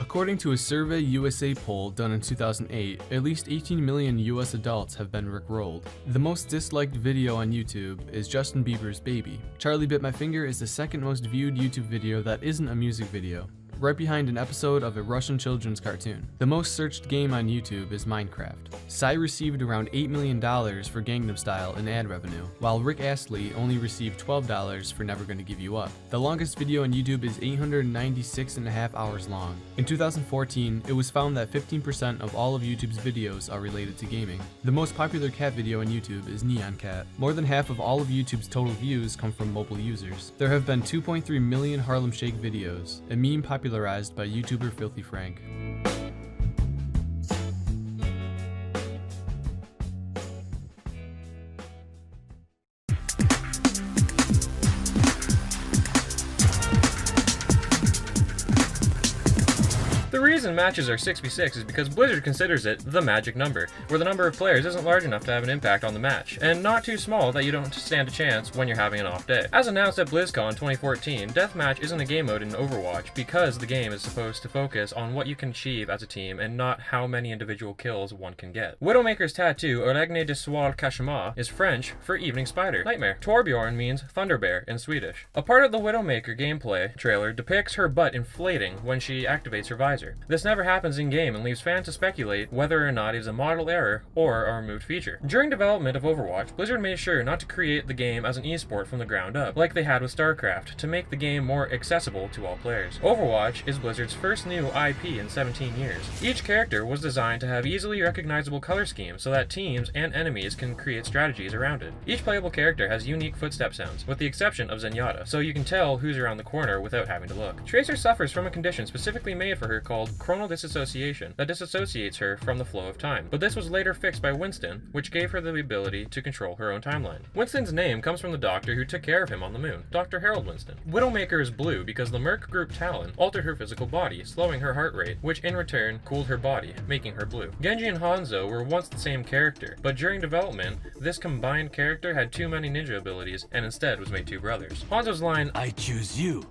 According to a Survey USA poll done in 2008, at least 18 million US adults have been rickrolled. The most disliked video on YouTube is Justin Bieber's Baby. Charlie Bit My Finger is the second most viewed YouTube video that isn't a music video, right behind an episode of a Russian children's cartoon. The most searched game on YouTube is Minecraft. Psy received around $8 million for Gangnam Style in ad revenue, while Rick Astley only received $12 for Never Gonna Give You Up. The longest video on YouTube is 896.5 hours long. In 2014, it was found that 15% of all of YouTube's videos are related to gaming. The most popular cat video on YouTube is Neon Cat. More than half of all of YouTube's total views come from mobile users. There have been 2.3 million Harlem Shake videos, a meme popularized by YouTuber Filthy Frank. The reason matches are 6v6 is because Blizzard considers it the magic number, where the number of players isn't large enough to have an impact on the match, and not too small that you don't stand a chance when you're having an off day. As announced at BlizzCon 2014, Deathmatch isn't a game mode in Overwatch because the game is supposed to focus on what you can achieve as a team and not how many individual kills one can get. Widowmaker's tattoo, Oregne de Soir Cachemar, is French for Evening Spider. Nightmare. Torbjorn means Thunder Bear in Swedish. A part of the Widowmaker gameplay trailer depicts her butt inflating when she activates her visor. This never happens in-game and leaves fans to speculate whether or not it is a model error or a removed feature. During development of Overwatch, Blizzard made sure not to create the game as an esport from the ground up, like they had with StarCraft, to make the game more accessible to all players. Overwatch is Blizzard's first new IP in 17 years. Each character was designed to have easily recognizable color schemes so that teams and enemies can create strategies around it. Each playable character has unique footstep sounds, with the exception of Zenyatta, so you can tell who's around the corner without having to look. Tracer suffers from a condition specifically made for her called chronal disassociation that disassociates her from the flow of time, but this was later fixed by Winston, which gave her the ability to control her own timeline. Winston's name comes from the doctor who took care of him on the moon, Dr. Harold Winston. Widowmaker is blue because the Merc group Talon altered her physical body, slowing her heart rate, which in return cooled her body, making her blue. Genji and Hanzo were once the same character, but during development, this combined character had too many ninja abilities and instead was made two brothers. Hanzo's line, I choose you,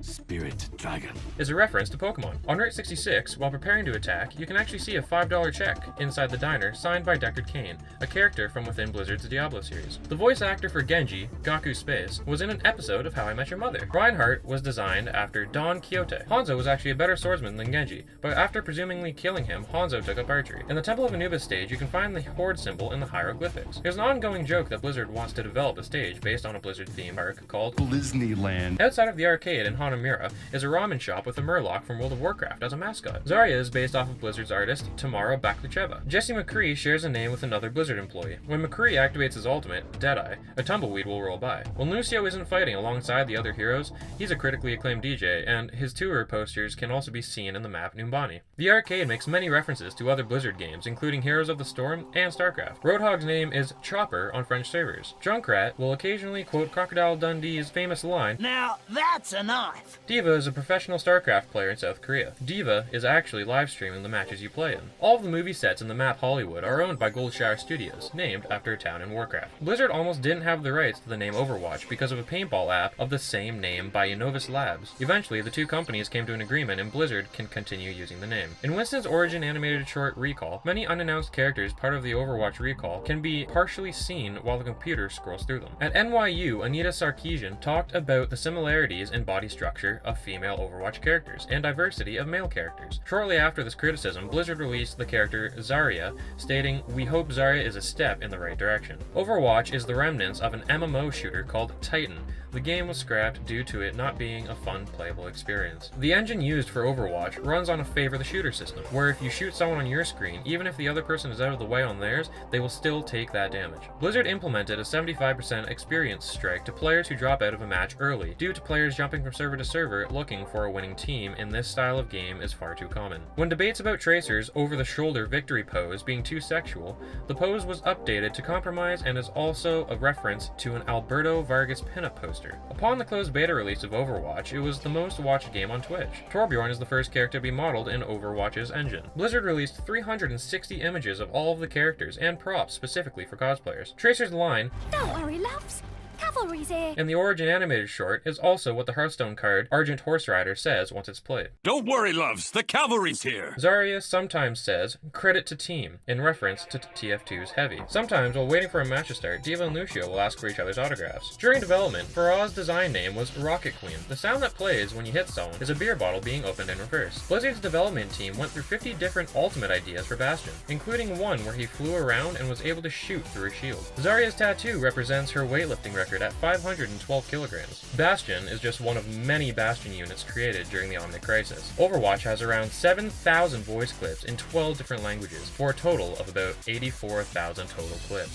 Spirit Dragon, is a reference to Pokemon. On Route 66, while preparing to attack, you can actually see a $5 check inside the diner signed by Deckard Cain, a character from within Blizzard's Diablo series. The voice actor for Genji, Gaku Space, was in an episode of How I Met Your Mother. Reinhardt was designed after Don Quixote. Hanzo was actually a better swordsman than Genji, but after presumably killing him, Hanzo took up archery. In the Temple of Anubis stage, you can find the Horde symbol in the hieroglyphics. There's an ongoing joke that Blizzard wants to develop a stage based on a Blizzard-themed arc called Disneyland. Outside of the arcade in Hanamura is a ramen shop with a Murloc from World of Warcraft as a mascot. Zarya is based off of Blizzard's artist Tamara Baklacheva. Jesse McCree shares a name with another Blizzard employee. When McCree activates his ultimate, Deadeye, a tumbleweed will roll by. When Lucio isn't fighting alongside the other heroes, he's a critically acclaimed DJ, and his tour posters can also be seen in the map Numbani. The arcade makes many references to other Blizzard games, including Heroes of the Storm and StarCraft. Roadhog's name is Chopper on French servers. Junkrat will occasionally quote Crocodile Dundee's famous line, Now that's a knife. Diva is a professional StarCraft player in South Korea. Diva is actually live streaming the matches you play in. All of the movie sets in the map Hollywood are owned by Goldshower Studios, named after a town in Warcraft. Blizzard almost didn't have the rights to the name Overwatch because of a paintball app of the same name by Innovis Labs. Eventually, the two companies came to an agreement and Blizzard can continue using the name. In Winston's origin animated short Recall, many unannounced characters part of the Overwatch Recall can be partially seen while the computer scrolls through them. At NYU, Anita Sarkeesian talked about the similarities in body structure of female Overwatch characters and diversity of male characters. Shortly after this criticism, Blizzard released the character Zarya, stating, "We hope Zarya is a step in the right direction." Overwatch is the remnants of an MMO shooter called Titan. The game was scrapped due to it not being a fun, playable experience. The engine used for Overwatch runs on a favor the shooter system, where if you shoot someone on your screen, even if the other person is out of the way on theirs, they will still take that damage. Blizzard implemented a 75% experience strike to players who drop out of a match early, due to players jumping from server to server looking for a winning team in this style of game is far too common. When debates about Tracer's over-the-shoulder victory pose being too sexual, the pose was updated to compromise and is also a reference to an Alberto Vargas pinup poster. Upon the closed beta release of Overwatch, it was the most watched game on Twitch. Torbjorn is the first character to be modeled in Overwatch's engine. Blizzard released 360 images of all of the characters and props specifically for cosplayers. Tracer's line, Don't worry, loves. Cavalry's here. in the Origin animated short, is also what the Hearthstone card Argent Horse Rider says once it's played. Don't worry, loves, the cavalry's here. Zarya sometimes says, "Credit to team," in reference to TF2's Heavy. Sometimes, while waiting for a match to start, Diva and Lucio will ask for each other's autographs. During development, Faraz's design name was Rocket Queen. The sound that plays when you hit someone is a beer bottle being opened in reverse. Blizzard's development team went through 50 different ultimate ideas for Bastion, including one where he flew around and was able to shoot through a shield. Zarya's tattoo represents her weightlifting record at 512 kilograms. Bastion is just one of many Bastion units created during the Omnic Crisis. Overwatch has around 7,000 voice clips in 12 different languages, for a total of about 84,000 total clips.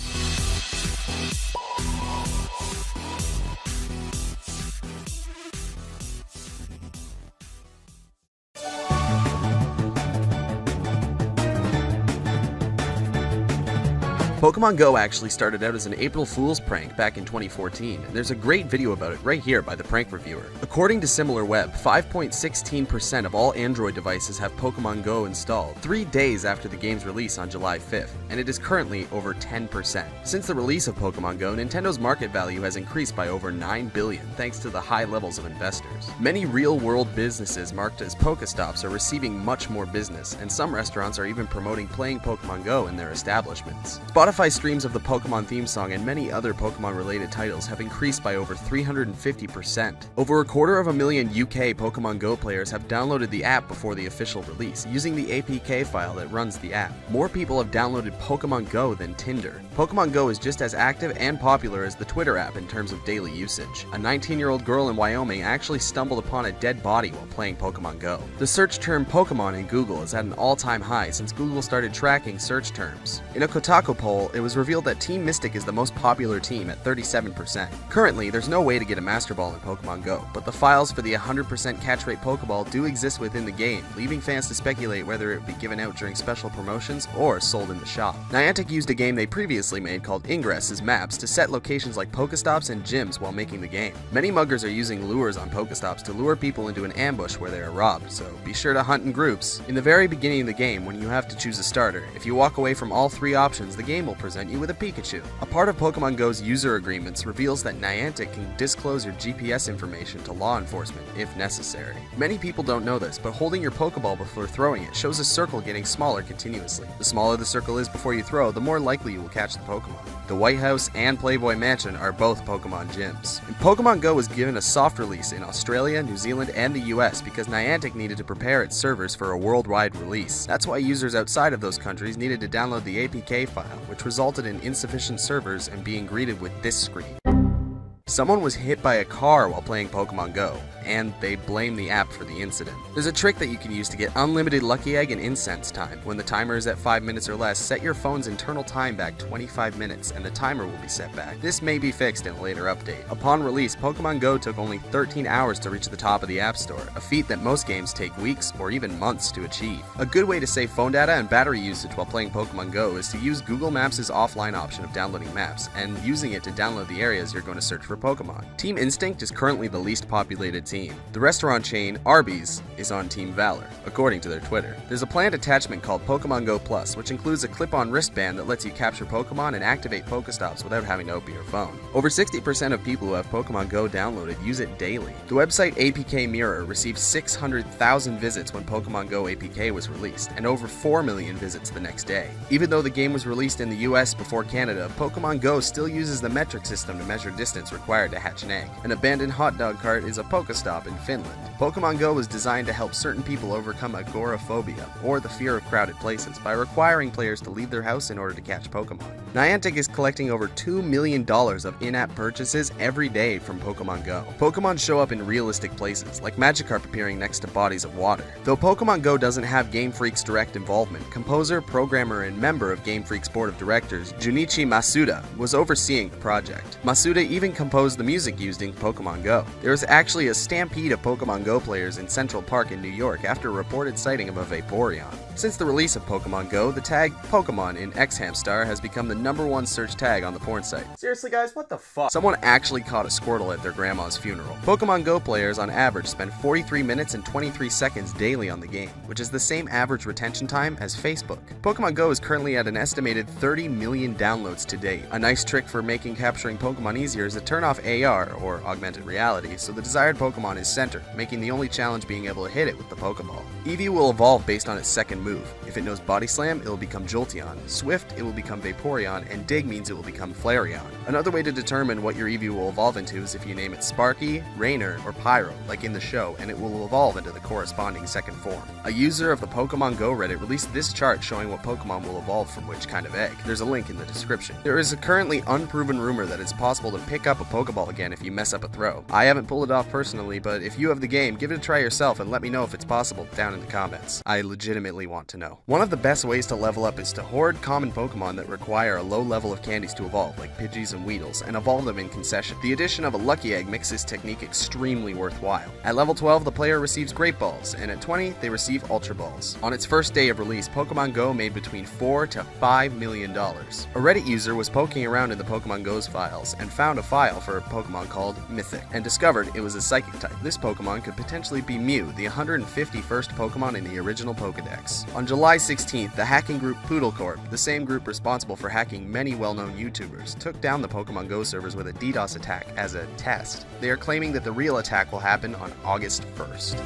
Pokemon Go actually started out as an April Fool's prank back in 2014, and there's a great video about it right here by the prank reviewer. According to SimilarWeb, 5.16% of all Android devices have Pokemon Go installed 3 days after the game's release on July 5th, and it is currently over 10%. Since the release of Pokemon Go, Nintendo's market value has increased by over $9 billion thanks to the high levels of investors. Many real-world businesses marked as Pokestops are receiving much more business, and some restaurants are even promoting playing Pokemon Go in their establishments. Spotify streams of the Pokemon theme song and many other Pokemon-related titles have increased by over 350%. Over 250,000 UK Pokemon Go players have downloaded the app before the official release, using the APK file that runs the app. More people have downloaded Pokemon Go than Tinder. Pokemon Go is just as active and popular as the Twitter app in terms of daily usage. A 19-year-old girl in Wyoming actually stumbled upon a dead body while playing Pokemon Go. The search term Pokemon in Google is at an all-time high since Google started tracking search terms. In a Kotaku poll, poll, it was revealed that Team Mystic is the most popular team at 37%. Currently, there's no way to get a Master Ball in Pokemon Go, but the files for the 100% catch rate Pokeball do exist within the game, leaving fans to speculate whether it would be given out during special promotions or sold in the shop. Niantic used a game they previously made called Ingress as maps to set locations like Pokestops and gyms while making the game. Many muggers are using lures on Pokestops to lure people into an ambush where they are robbed, so be sure to hunt in groups. In the very beginning of the game, when you have to choose a starter, if you walk away from all three options, the game will present you with a Pikachu. A part of Pokemon Go's user agreements reveals that Niantic can disclose your GPS information to law enforcement if necessary. Many people don't know this, but holding your Pokeball before throwing it shows a circle getting smaller continuously. The smaller the circle is before you throw, the more likely you will catch the Pokemon. The White House and Playboy Mansion are both Pokemon gyms. And Pokemon Go was given a soft release in Australia, New Zealand, and the US because Niantic needed to prepare its servers for a worldwide release. That's why users outside of those countries needed to download the APK file, which resulted in insufficient servers and being greeted with this screen. Someone was hit by a car while playing Pokemon Go, and they blame the app for the incident. There's a trick that you can use to get unlimited Lucky Egg and incense time. When the timer is at 5 minutes or less, set your phone's internal time back 25 minutes and the timer will be set back. This may be fixed in a later update. Upon release, Pokemon Go took only 13 hours to reach the top of the App Store, a feat that most games take weeks or even months to achieve. A good way to save phone data and battery usage while playing Pokemon Go is to use Google Maps' offline option of downloading maps and using it to download the areas you're going to search for Pokemon. Team Instinct is currently the least populated team. The restaurant chain, Arby's, is on Team Valor, according to their Twitter. There's a planned attachment called Pokemon Go Plus, which includes a clip-on wristband that lets you capture Pokemon and activate Pokestops without having to open your phone. Over 60% of people who have Pokemon Go downloaded use it daily. The website APK Mirror received 600,000 visits when Pokemon Go APK was released, and over 4 million visits the next day. Even though the game was released in the US before Canada, Pokemon Go still uses the metric system to measure distance required to hatch an egg. An abandoned hot dog cart is a Pokestop in Finland. Pokemon Go was designed to help certain people overcome agoraphobia, or the fear of crowded places, by requiring players to leave their house in order to catch Pokemon. Niantic is collecting over $2 million of in-app purchases every day from Pokemon Go. Pokemon show up in realistic places, like Magikarp appearing next to bodies of water. Though Pokemon Go doesn't have Game Freak's direct involvement, composer, programmer, and member of Game Freak's board of directors, Junichi Masuda, was overseeing the project. Masuda even composed the music used in Pokemon Go. There was actually a stampede of Pokemon Go players in Central Park in New York after a reported sighting of a Vaporeon. Since the release of Pokemon Go, the tag Pokemon in X-Hamstar has become the #1 search tag on the porn site. Seriously guys, what the fuck? Someone actually caught a Squirtle at their grandma's funeral. Pokemon Go players on average spend 43 minutes and 23 seconds daily on the game, which is the same average retention time as Facebook. Pokemon Go is currently at an estimated 30 million downloads to date. A nice trick for making capturing Pokemon easier is to turn off AR, or augmented reality, so the desired Pokemon is centered, making the only challenge being able to hit it with the Pokeball. Eevee will evolve based on its second move. If it knows Body Slam, it will become Jolteon. Swift, it will become Vaporeon, and Dig means it will become Flareon. Another way to determine what your Eevee will evolve into is if you name it Sparky, Rainer, or Pyro, like in the show, and it will evolve into the corresponding second form. A user of the Pokemon Go Reddit released this chart showing what Pokemon will evolve from which kind of egg. There's a link in the description. There is a currently unproven rumor that it's possible to pick up a Pokeball again if you mess up a throw. I haven't pulled it off personally, but if you have the game, give it a try yourself and let me know if it's possible down in the comments. I legitimately want to know. One of the best ways to level up is to hoard common Pokemon that require a low level of candies to evolve, like Pidgeys and Weedles, and evolve them in concession. The addition of a Lucky Egg makes this technique extremely worthwhile. At level 12, the player receives Great Balls, and at 20, they receive Ultra Balls. On its first day of release, Pokemon Go made between $4 to $5 million. A Reddit user was poking around in the Pokemon Go's files and found a file for a Pokemon called Mythic, and discovered it was a Psychic type. This Pokemon could potentially be Mew, the 151st Pokemon in the original Pokedex. On July 16th, the hacking group Poodle Corp, the same group responsible for hacking many well-known YouTubers, took down the Pokemon Go servers with a DDoS attack as a test. They are claiming that the real attack will happen on August 1st.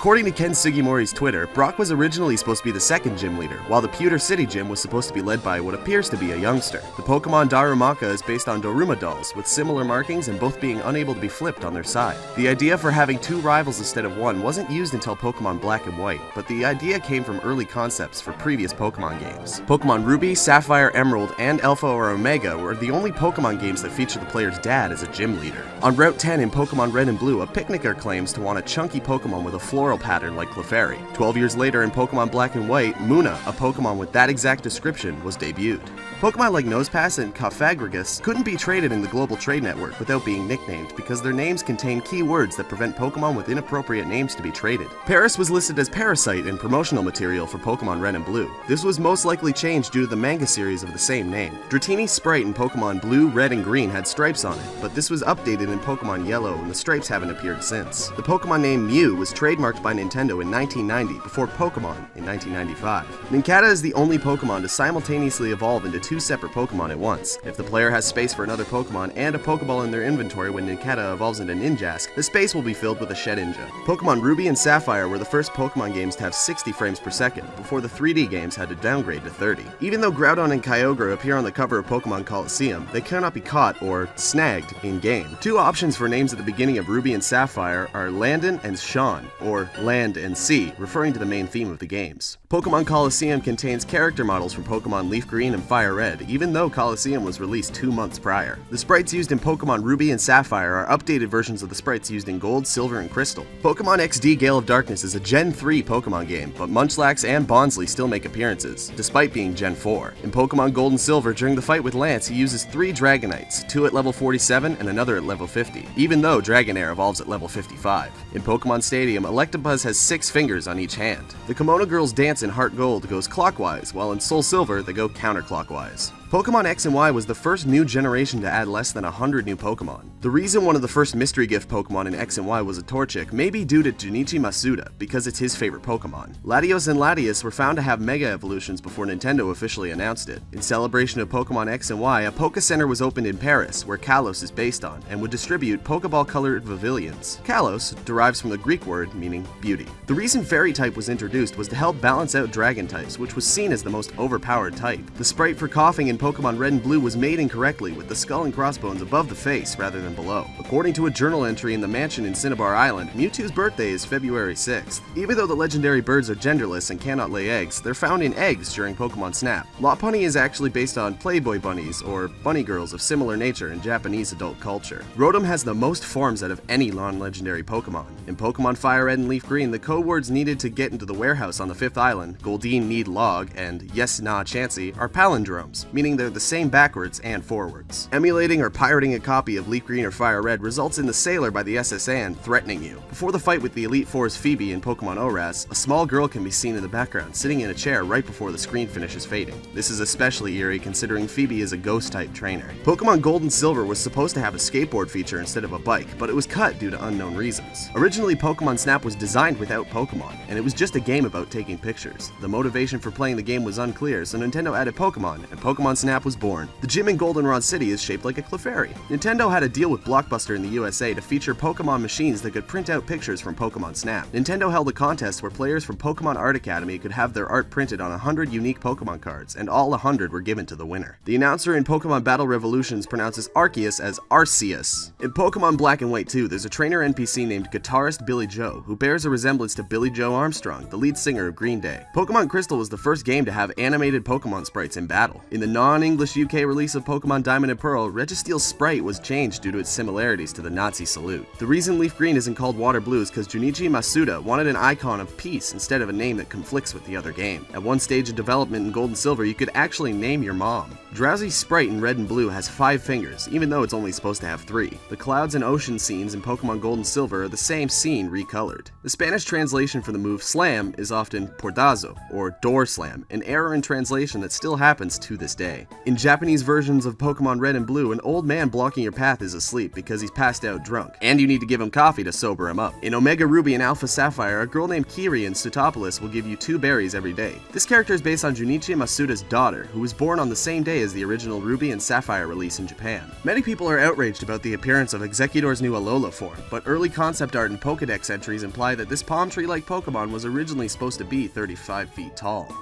According to Ken Sugimori's Twitter, Brock was originally supposed to be the second gym leader, while the Pewter City gym was supposed to be led by what appears to be a youngster. The Pokemon Darumaka is based on Doruma dolls, with similar markings and both being unable to be flipped on their side. The idea for having two rivals instead of one wasn't used until Pokemon Black and White, but the idea came from early concepts for previous Pokemon games. Pokemon Ruby, Sapphire, Emerald, and Alpha or Omega were the only Pokemon games that feature the player's dad as a gym leader. On Route 10 in Pokemon Red and Blue, a picnicker claims to want a chunky Pokemon with a floral pattern like Clefairy. 12 years later in Pokemon Black and White, Munna, a Pokemon with that exact description, was debuted. Pokemon like Nosepass and Cofagrigus couldn't be traded in the global trade network without being nicknamed because their names contain key words that prevent Pokemon with inappropriate names to be traded. Paris was listed as Parasite in promotional material for Pokemon Red and Blue. This was most likely changed due to the manga series of the same name. Dratini's sprite in Pokemon Blue, Red, and Green had stripes on it, but this was updated in Pokemon Yellow and the stripes haven't appeared since. The Pokemon name Mew was trademarked by Nintendo in 1990 before Pokemon in 1995. Nincada is the only Pokemon to simultaneously evolve into two separate Pokemon at once. If the player has space for another Pokemon and a Pokeball in their inventory when Nincada evolves into Ninjask, the space will be filled with a Shedinja. Pokemon Ruby and Sapphire were the first Pokemon games to have 60 frames per second, before the 3D games had to downgrade to 30. Even though Groudon and Kyogre appear on the cover of Pokemon Coliseum, they cannot be caught or snagged in-game. Two options for names at the beginning of Ruby and Sapphire are Landon and Sean, or Land and Sea, referring to the main theme of the games. Pokemon Coliseum contains character models from Pokemon Leaf Green and Fire Red, even though Coliseum was released 2 months prior. The sprites used in Pokemon Ruby and Sapphire are updated versions of the sprites used in Gold, Silver, and Crystal. Pokemon XD Gale of Darkness is a Gen 3 Pokemon game, but Munchlax and Bonsly still make appearances, despite being Gen 4. In Pokemon Gold and Silver, during the fight with Lance, he uses 3 Dragonites, 2 at level 47 and another at level 50, even though Dragonair evolves at level 55. In Pokemon Stadium, Electabuzz has 6 fingers on each hand. The Kimono Girls dance in Heart Gold goes clockwise, while in Soul Silver they go counterclockwise. Pokemon X and Y was the first new generation to add less than 100 new Pokemon. The reason one of the first mystery gift Pokemon in X and Y was a Torchic may be due to Junichi Masuda, because it's his favorite Pokemon. Latios and Latias were found to have Mega Evolutions before Nintendo officially announced it. In celebration of Pokemon X and Y, a Poke Center was opened in Paris, where Kalos is based on, and would distribute Pokeball-colored Pavilions. Kalos derives from the Greek word meaning beauty. The reason Fairy type was introduced was to help balance out Dragon types, which was seen as the most overpowered type. The sprite for coughing in Pokemon Red and Blue was made incorrectly, with the skull and crossbones above the face rather than below. According to a journal entry in the mansion in Cinnabar Island, Mewtwo's birthday is February 6th. Even though the legendary birds are genderless and cannot lay eggs, they're found in eggs during Pokemon Snap. Lopunny is actually based on Playboy bunnies, or bunny girls of similar nature in Japanese adult culture. Rotom has the most forms out of any non-legendary Pokemon. In Pokemon Fire Red and Leaf Green, the code words needed to get into the warehouse on the 5th island, Goldeen Need Log and Yes Nah Chansey, are palindromes, meaning they're the same backwards and forwards. Emulating or pirating a copy of Leaf Green or Fire Red results in the Sailor by the SS Anne threatening you. Before the fight with the Elite Four's Phoebe in Pokemon ORAS, a small girl can be seen in the background, sitting in a chair right before the screen finishes fading. This is especially eerie considering Phoebe is a ghost-type trainer. Pokemon Gold and Silver was supposed to have a skateboard feature instead of a bike, but it was cut due to unknown reasons. Originally, Pokemon Snap was designed without Pokemon, and it was just a game about taking pictures. The motivation for playing the game was unclear, so Nintendo added Pokemon, and Pokemon Snap was born. The gym in Goldenrod City is shaped like a Clefairy. Nintendo had a deal with Blockbuster in the USA to feature Pokemon machines that could print out pictures from Pokemon Snap. Nintendo held a contest where players from Pokemon Art Academy could have their art printed on 100 unique Pokemon cards, and all 100 were given to the winner. The announcer in Pokemon Battle Revolutions pronounces Arceus as Arceus. In Pokemon Black and White 2, there's a trainer NPC named guitarist Billy Joe, who bears a resemblance to Billy Joe Armstrong, the lead singer of Green Day. Pokemon Crystal was the first game to have animated Pokemon sprites in battle. In the non-English UK release of Pokemon Diamond and Pearl, Registeel's sprite was changed due to its similarities to the Nazi salute. The reason Leaf Green isn't called Water Blue is because Junichi Masuda wanted an icon of peace instead of a name that conflicts with the other game. At one stage of development in Gold and Silver, you could actually name your mom. Drowsy's sprite in Red and Blue has 5 fingers, even though it's only supposed to have 3. The clouds and ocean scenes in Pokemon Gold and Silver are the same scene recolored. The Spanish translation for the move Slam is often Portazo, or Door Slam, an error in translation that still happens to this day. In Japanese versions of Pokemon Red and Blue, an old man blocking your path is asleep because he's he's passed out drunk, and you need to give him coffee to sober him up. In Omega Ruby and Alpha Sapphire, a girl named Kiri in Stutopolis will give you 2 berries every day. This character is based on Junichi Masuda's daughter, who was born on the same day as the original Ruby and Sapphire release in Japan. Many people are outraged about the appearance of Executor's new Alola form, but early concept art and Pokedex entries imply that this palm tree-like Pokemon was originally supposed to be 35 feet tall.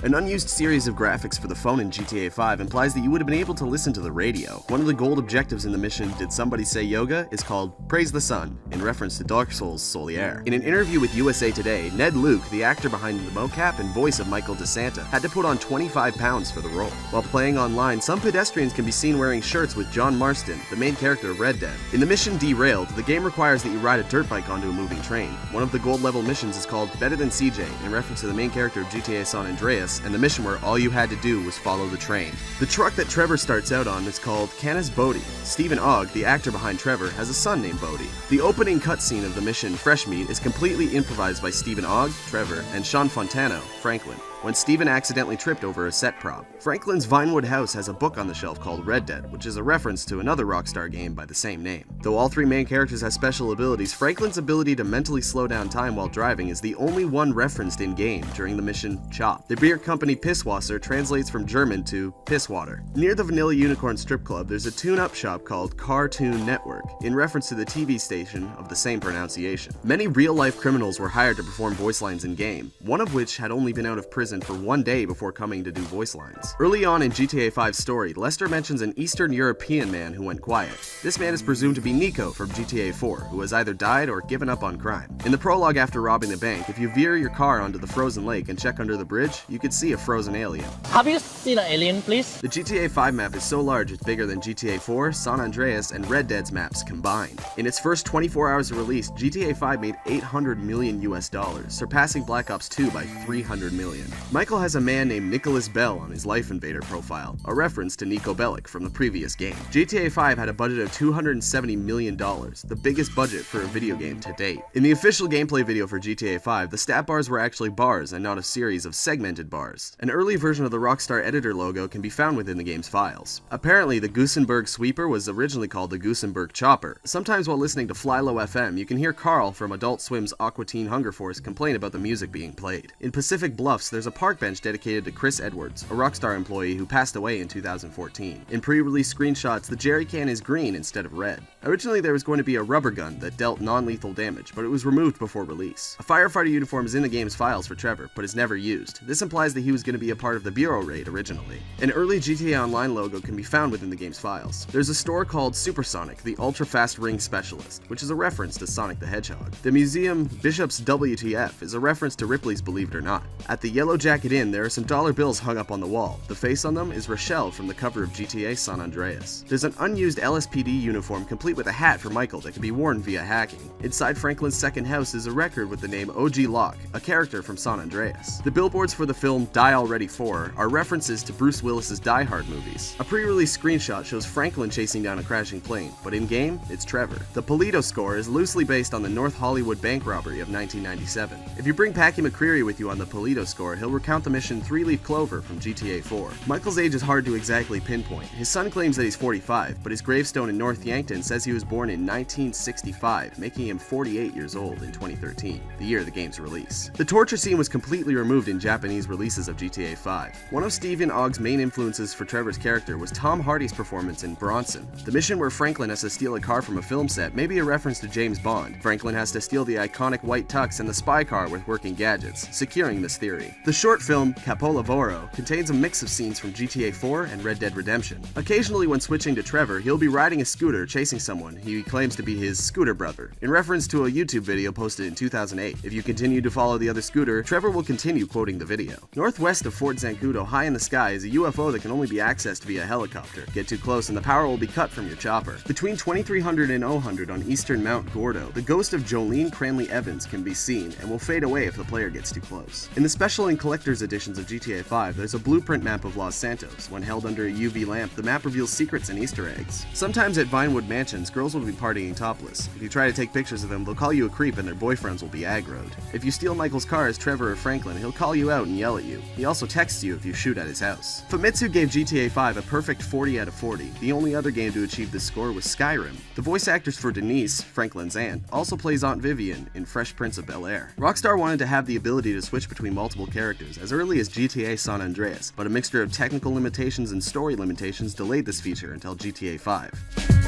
An unused series of graphics for the phone in GTA 5 implies that you would have been able to listen to the radio. One of the gold objectives in the mission, Did Somebody Say Yoga?, is called Praise the Sun, in reference to Dark Souls' Solier. In an interview with USA Today, Ned Luke, the actor behind the mocap and voice of Michael DeSanta, had to put on 25 pounds for the role. While playing online, some pedestrians can be seen wearing shirts with John Marston, the main character of Red Dead. In the mission Derailed, the game requires that you ride a dirt bike onto a moving train. One of the gold level missions is called Better Than CJ, in reference to the main character of GTA San Andreas, and the mission where all you had to do was follow the train. The truck that Trevor starts out on is called Canis Bodhi. Stephen Ogg, the actor behind Trevor, has a son named Bodhi. The opening cutscene of the mission Fresh Meat is completely improvised by Stephen Ogg, Trevor, and Sean Fontano, Franklin, when Stephen accidentally tripped over a set prop. Franklin's Vinewood house has a book on the shelf called Red Dead, which is a reference to another Rockstar game by the same name. Though all 3 main characters have special abilities, Franklin's ability to mentally slow down time while driving is the only one referenced in-game during the mission Chop. The beer company Pisswasser translates from German to Pisswater. Near the Vanilla Unicorn strip club, there's a tune-up shop called Cartoon Network, in reference to the TV station of the same pronunciation. Many real-life criminals were hired to perform voice lines in-game, one of which had only been out of prison for 1 day before coming to do voice lines. Early on in GTA 5's story, Lester mentions an Eastern European man who went quiet. This man is presumed to be Nico from GTA 4, who has either died or given up on crime. In the prologue after robbing the bank, if you veer your car onto the frozen lake and check under the bridge, you could see a frozen alien. Have you seen an alien, please? The GTA 5 map is so large it's bigger than GTA 4, San Andreas, and Red Dead's maps combined. In its first 24 hours of release, GTA 5 made $800 million US, surpassing Black Ops 2 by $300 million. Michael has a man named Nicholas Bell on his Life Invader profile, a reference to Nico Bellic from the previous game. GTA 5 had a budget of $270 million, the biggest budget for a video game to date. In the official gameplay video for GTA 5, the stat bars were actually bars and not a series of segmented bars. An early version of the Rockstar editor logo can be found within the game's files. Apparently, the Goosenberg Sweeper was originally called the Goosenberg Chopper. Sometimes while listening to Flylow FM, you can hear Carl from Adult Swim's Aqua Teen Hunger Force complain about the music being played. In Pacific Bluffs, there's a park bench dedicated to Chris Edwards, a Rockstar employee who passed away in 2014. In pre-release screenshots, the jerry can is green instead of red. Originally, there was going to be a rubber gun that dealt non-lethal damage, but it was removed before release. A firefighter uniform is in the game's files for Trevor, but is never used. This implies that he was going to be a part of the Bureau raid originally. An early GTA Online logo can be found within the game's files. There's a store called Supersonic, the ultra-fast ring specialist, which is a reference to Sonic the Hedgehog. The museum Bishop's WTF is a reference to Ripley's Believe It or Not. At the Yellow Jacket Inn, there are some dollar bills hung up on the wall. The face on them is Rochelle from the cover of GTA San Andreas. There's an unused LSPD uniform complete with a hat for Michael that can be worn via hacking. Inside Franklin's second house is a record with the name OG Locke, a character from San Andreas. The billboards for the film Die Already 4 are references to Bruce Willis's Die Hard movies. A pre-release screenshot shows Franklin chasing down a crashing plane, but in-game, it's Trevor. The Polito score is loosely based on the North Hollywood bank robbery of 1997. If you bring Packy McCreary with you on the Polito score, he'll recount the mission 3-Leaf Clover from GTA 4. Michael's age is hard to exactly pinpoint. His son claims that he's 45, but his gravestone in North Yankton says he was born in 1965, making him 48 years old in 2013, the year of the game's release. The torture scene was completely removed in Japanese releases of GTA 5. One of Stephen Ogg's main influences for Trevor's character was Tom Hardy's performance in Bronson. The mission where Franklin has to steal a car from a film set may be a reference to James Bond. Franklin has to steal the iconic white tux and the spy car with working gadgets, securing this theory. The short film Capolavoro contains a mix of scenes from GTA 4 and Red Dead Redemption. Occasionally when switching to Trevor, he'll be riding a scooter chasing someone he claims to be his scooter brother, in reference to a YouTube video posted in 2008. If you continue to follow the other scooter, Trevor will continue quoting the video. Northwest of Fort Zancudo, high in the sky, is a UFO that can only be accessed via helicopter. Get too close and the power will be cut from your chopper. Between 2300 and 0000 on eastern Mount Gordo, the ghost of Jolene Cranley Evans can be seen and will fade away if the player gets too close. In the special enclosure collector's editions of GTA 5, there's a blueprint map of Los Santos. When held under a UV lamp, the map reveals secrets and Easter eggs. Sometimes at Vinewood Mansions, girls will be partying topless. If you try to take pictures of them, they'll call you a creep and their boyfriends will be aggroed. If you steal Michael's car as Trevor or Franklin, he'll call you out and yell at you. He also texts you if you shoot at his house. Famitsu gave GTA 5 a perfect 40 out of 40. The only other game to achieve this score was Skyrim. The voice actors for Denise, Franklin's aunt, also plays Aunt Vivian in Fresh Prince of Bel-Air. Rockstar wanted to have the ability to switch between multiple characters as early as GTA San Andreas, but a mixture of technical limitations and story limitations delayed this feature until GTA 5.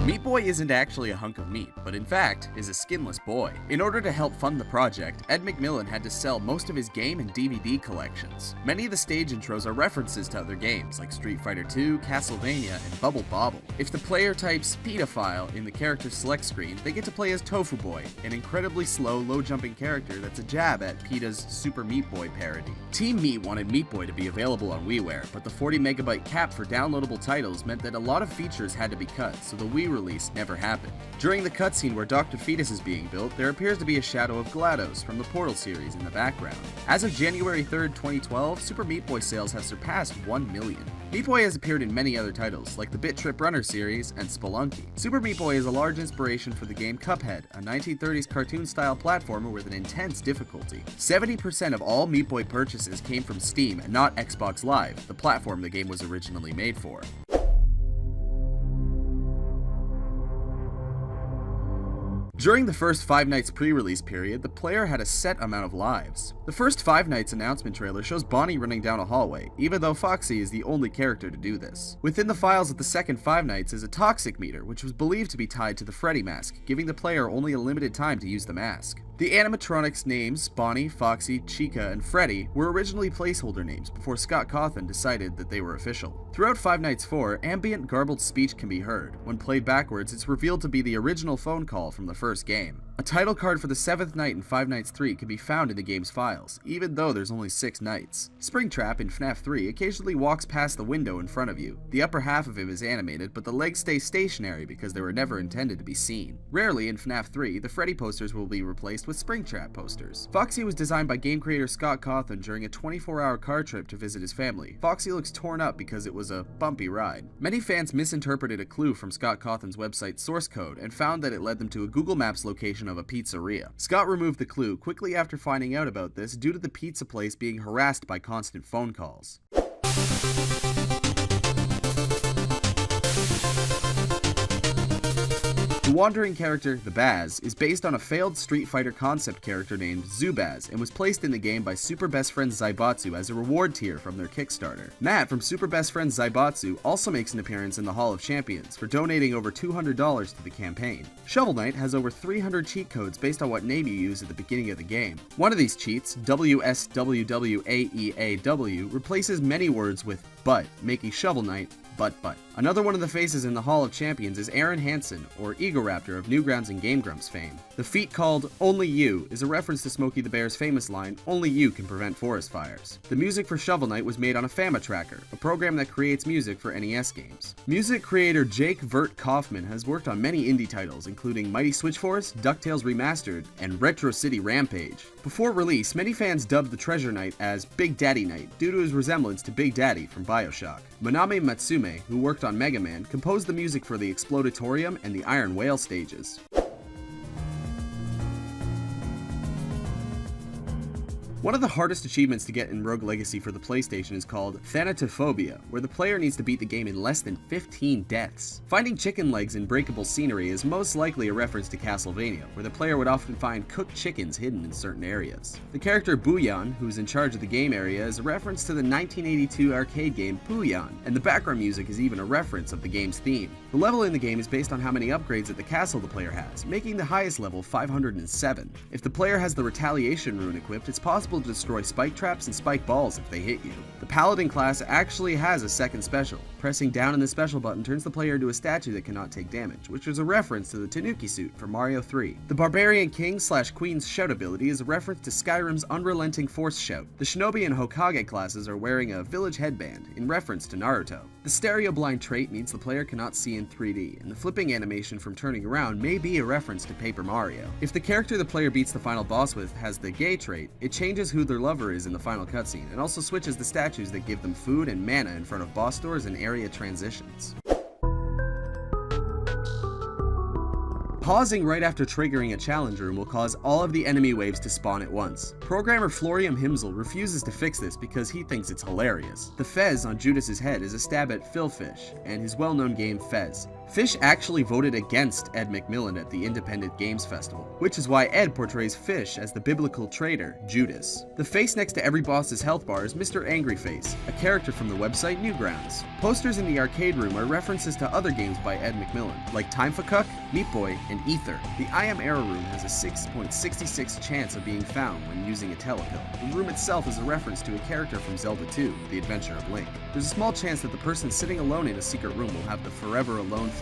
Meat Boy isn't actually a hunk of meat, but in fact is a skinless boy. In order to help fund the project, Ed McMillan had to sell most of his game and DVD collections. Many of the stage intros are references to other games like Street Fighter II, Castlevania, and Bubble Bobble. If the player types pedophile in the character select screen, they get to play as Tofu Boy, an incredibly slow, low-jumping character that's a jab at PETA's Super Meat Boy parody. Team Meat wanted Meat Boy to be available on WiiWare, but the 40 megabyte cap for downloadable titles meant that a lot of features had to be cut, so the Wii release never happened. During the cutscene where Dr. Fetus is being built, there appears to be a shadow of GLaDOS from the Portal series in the background. As of January 3rd, 2012, Super Meat Boy sales have surpassed 1 million. Meat Boy has appeared in many other titles, like the Bit Trip Runner series and Spelunky. Super Meat Boy is a large inspiration for the game Cuphead, a 1930s cartoon-style platformer with an intense difficulty. 70% of all Meat Boy purchases came from Steam and not Xbox Live, the platform the game was originally made for. During the first Five Nights pre-release period, the player had a set amount of lives. The first Five Nights announcement trailer shows Bonnie running down a hallway, even though Foxy is the only character to do this. Within the files of the second Five Nights is a toxic meter, which was believed to be tied to the Freddy mask, giving the player only a limited time to use the mask. The animatronics names, Bonnie, Foxy, Chica, and Freddy, were originally placeholder names before Scott Cawthon decided that they were official. Throughout Five Nights 4, ambient garbled speech can be heard. When played backwards, it's revealed to be the original phone call from the first game. A title card for the 7th night in Five Nights 3 can be found in the game's files, even though there's only 6 nights. Springtrap in FNAF 3 occasionally walks past the window in front of you. The upper half of him is animated, but the legs stay stationary because they were never intended to be seen. Rarely in FNAF 3, the Freddy posters will be replaced with Springtrap posters. Foxy was designed by game creator Scott Cawthon during a 24-hour car trip to visit his family. Foxy looks torn up because it was a bumpy ride. Many fans misinterpreted a clue from Scott Cawthon's website source code and found that it led them to a Google Maps location of a pizzeria. Scott removed the clue quickly after finding out about this due to the pizza place being harassed by constant phone calls. The wandering character, the Baz, is based on a failed Street Fighter concept character named Zubaz and was placed in the game by Super Best Friends Zaibatsu as a reward tier from their Kickstarter. Matt from Super Best Friends Zaibatsu also makes an appearance in the Hall of Champions for donating over $200 to the campaign. Shovel Knight has over 300 cheat codes based on what name you use at the beginning of the game. One of these cheats, WSWWAEAW, replaces many words with but, making Shovel Knight Butt. Another one of the faces in the Hall of Champions is Aaron Hansen, or Egoraptor of Newgrounds and Game Grumps fame. The feat called Only You is a reference to Smokey the Bear's famous line, "Only you can prevent forest fires." The music for Shovel Knight was made on a Fama Tracker, a program that creates music for NES games. Music creator Jake Vert Kaufman has worked on many indie titles, including Mighty Switch Force, DuckTales Remastered, and Retro City Rampage. Before release, many fans dubbed the Treasure Knight as Big Daddy Knight due to his resemblance to Big Daddy from BioShock. Maname Matsume, who worked on Mega Man, composed the music for the Explodatorium and the Iron Whale stages. One of the hardest achievements to get in Rogue Legacy for the PlayStation is called Thanatophobia, where the player needs to beat the game in less than 15 deaths. Finding chicken legs in breakable scenery is most likely a reference to Castlevania, where the player would often find cooked chickens hidden in certain areas. The character Booyan, who is in charge of the game area, is a reference to the 1982 arcade game Booyan, and the background music is even a reference of the game's theme. The level in the game is based on how many upgrades at the castle the player has, making the highest level 507. If the player has the Retaliation rune equipped, it's possible possible to destroy spike traps and spike balls if they hit you. The Paladin class actually has a second special. Pressing down on the special button turns the player into a statue that cannot take damage, which is a reference to the Tanuki suit from Mario 3. The Barbarian King/Queen's shout ability is a reference to Skyrim's unrelenting force shout. The Shinobi and Hokage classes are wearing a village headband, in reference to Naruto. The stereo blind trait means the player cannot see in 3D, and the flipping animation from turning around may be a reference to Paper Mario. If the character the player beats the final boss with has the gay trait, it changes who their lover is in the final cutscene, and also switches the statues that give them food and mana in front of boss doors and area transitions. Pausing right after triggering a challenge room will cause all of the enemy waves to spawn at once. Programmer Florian Himsel refuses to fix this because he thinks it's hilarious. The Fez on Judas's head is a stab at Phil Fish and his well-known game Fez. Fish actually voted against Ed McMillan at the Independent Games Festival, which is why Ed portrays Fish as the biblical traitor, Judas. The face next to every boss's health bar is Mr. Angry Face, a character from the website Newgrounds. Posters in the arcade room are references to other games by Ed McMillan, like Time for Cuck, Meat Boy, and Ether. The I Am Error room has a 6.66 chance of being found when using a telepill. The room itself is a reference to a character from Zelda 2, The Adventure of Link. There's a small chance that the person sitting alone in a secret room will have the Forever Alone face.